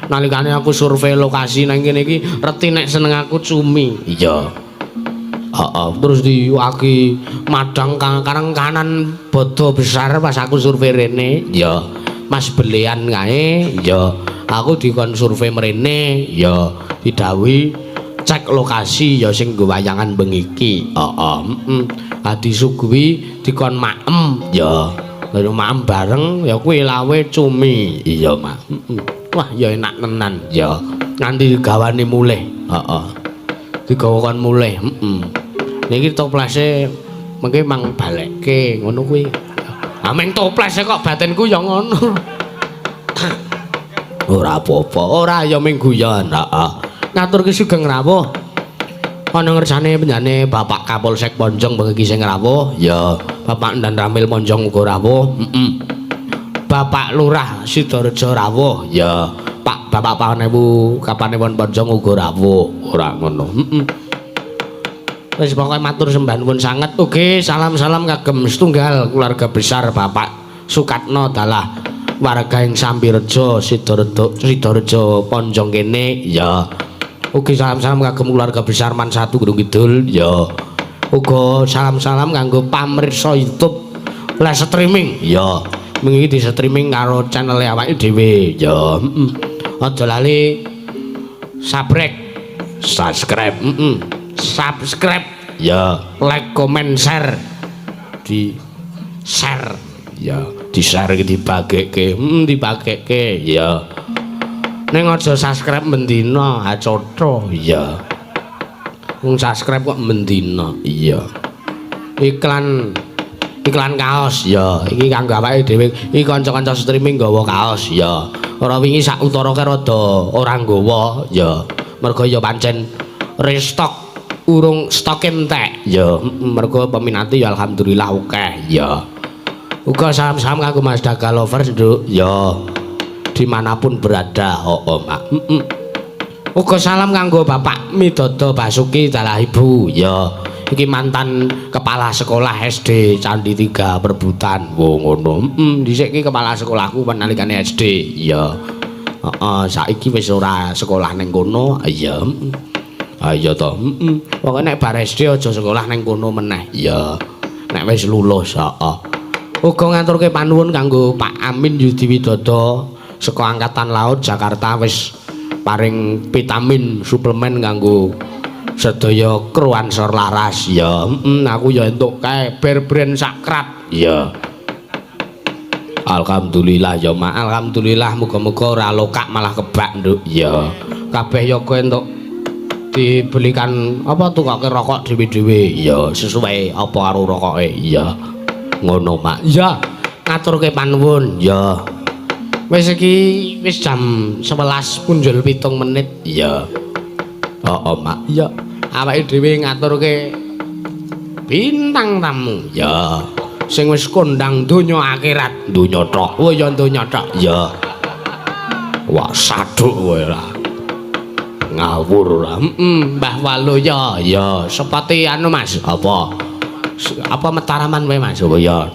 Speaker 3: nalikane aku survei lokasi nang kene iki reti nek seneng aku cumi. Iya. Heeh, terus diwaki madang karang kanan bodo besar pas aku survei rene. Ya, Mas belian kae. Ya, aku dikon survei mrene. Ya, didhawuhi cek lokasi ya sing nggo wayangan bengi iki. Heeh, disuguhi dikon maem. Ya, karo maem bareng ya kuwi lawe cumi. Iya, Mak. Wah, ya enak tenan. Ya, nganti gawane mulih. Heeh. Digawa kon mulih. Niki toplase mengke mang balekke ngono kuwi. Ameng toplase kok batinku ya ngono. Ora apa-apa, ora ya ming guyon. Heeh. Ngaturke sugeng rawuh. Ana ngersane penjane Bapak Kapolsek Ponjong bengi sing rawuh, ya Bapak Ndan Ramil Ponjong uga rawuh. Bapak Lurah Sidorejo rawuh, ya Bapak Panewu Kapanewon Ponjong uga rawuh. Ora ngono. Wis pokoke matur sembah nuwun sanget. Ugi salam-salam kagem setunggal keluarga besar Bapak Sukatno dalah warga ing Sambirejo Sidorejo Ponjong kene, ya. Ugi salam-salam kagem keluarga besar Man 1 Gunung Kidul, ya. Uga salam-salam kanggo pamirsa YouTube live streaming, ya. Wingi di streaming karo channel awake dhewe, ya. Aja lali subscribe, ya, like, comment, share, di share, ya, di share dibageke, dibageke, ya. Neng aja subscribe mendina, acotho, ya. Wong subscribe kok mendina, iya. Iklan kaos, ya. Iki kanggo awake dhewe. Iki kanca-kanca streaming nggawa kaos, ya. Ora wingi sak utara ke rada ora nggawa, ya. Mergo ya pancen restock urung stok entek, ya. Mergo peminate ya alhamdulillah akeh, ya. Uga salam-salam kanggo Mas Daga Lovers, Nduk, ya. Dimanapun berada, Mak. Uga salam kanggo Bapak Midodo Basuki dalah Ibu, ya. Iki mantan kepala sekolah SD Candi 3 Perbutan. Wo ngono. Dhisik iki kepala sekolahku nalikane SD, ya. Saiki wis ora sekolah ning kono, ya. Iya to. Pokoke nek bar SD aja sekolah ning kono meneh, ya. Nek wis lulus, heeh. Uga ngaturke panuwun kanggo Pak Amin Yudi Widodo saka Angkatan Laut Jakarta wis paring vitamin suplemen kanggo sedaya kru Ansor Laras, ya. Aku ya entuk kae ber-bren sakrap, ya. Alhamdulillah ya, Mak. Alhamdulillah muga-muga ora lokak malah kebak, Nduk, ya. Kabeh ya kowe entuk dibelikan apa tukake rokok dhewe-dhewe, ya, sesuai apa karo rokoke, ya. Ngono, Mak. Ya, ngaturke panuwun, ya. Wis iki wis jam 11 punjul 7 menit, ya. Mak. Ya. Awake dhewe ngaturke bintang tamu, ya. Sing wis kondang donya akhirat, donya tok. Oh ya donya tok, ya. Wah, saduk kowe lah. Ngawur ora. Mbah Walu ya, ya. Seperti anu Mas, apa? Apa Mataraman wae Mas, ya.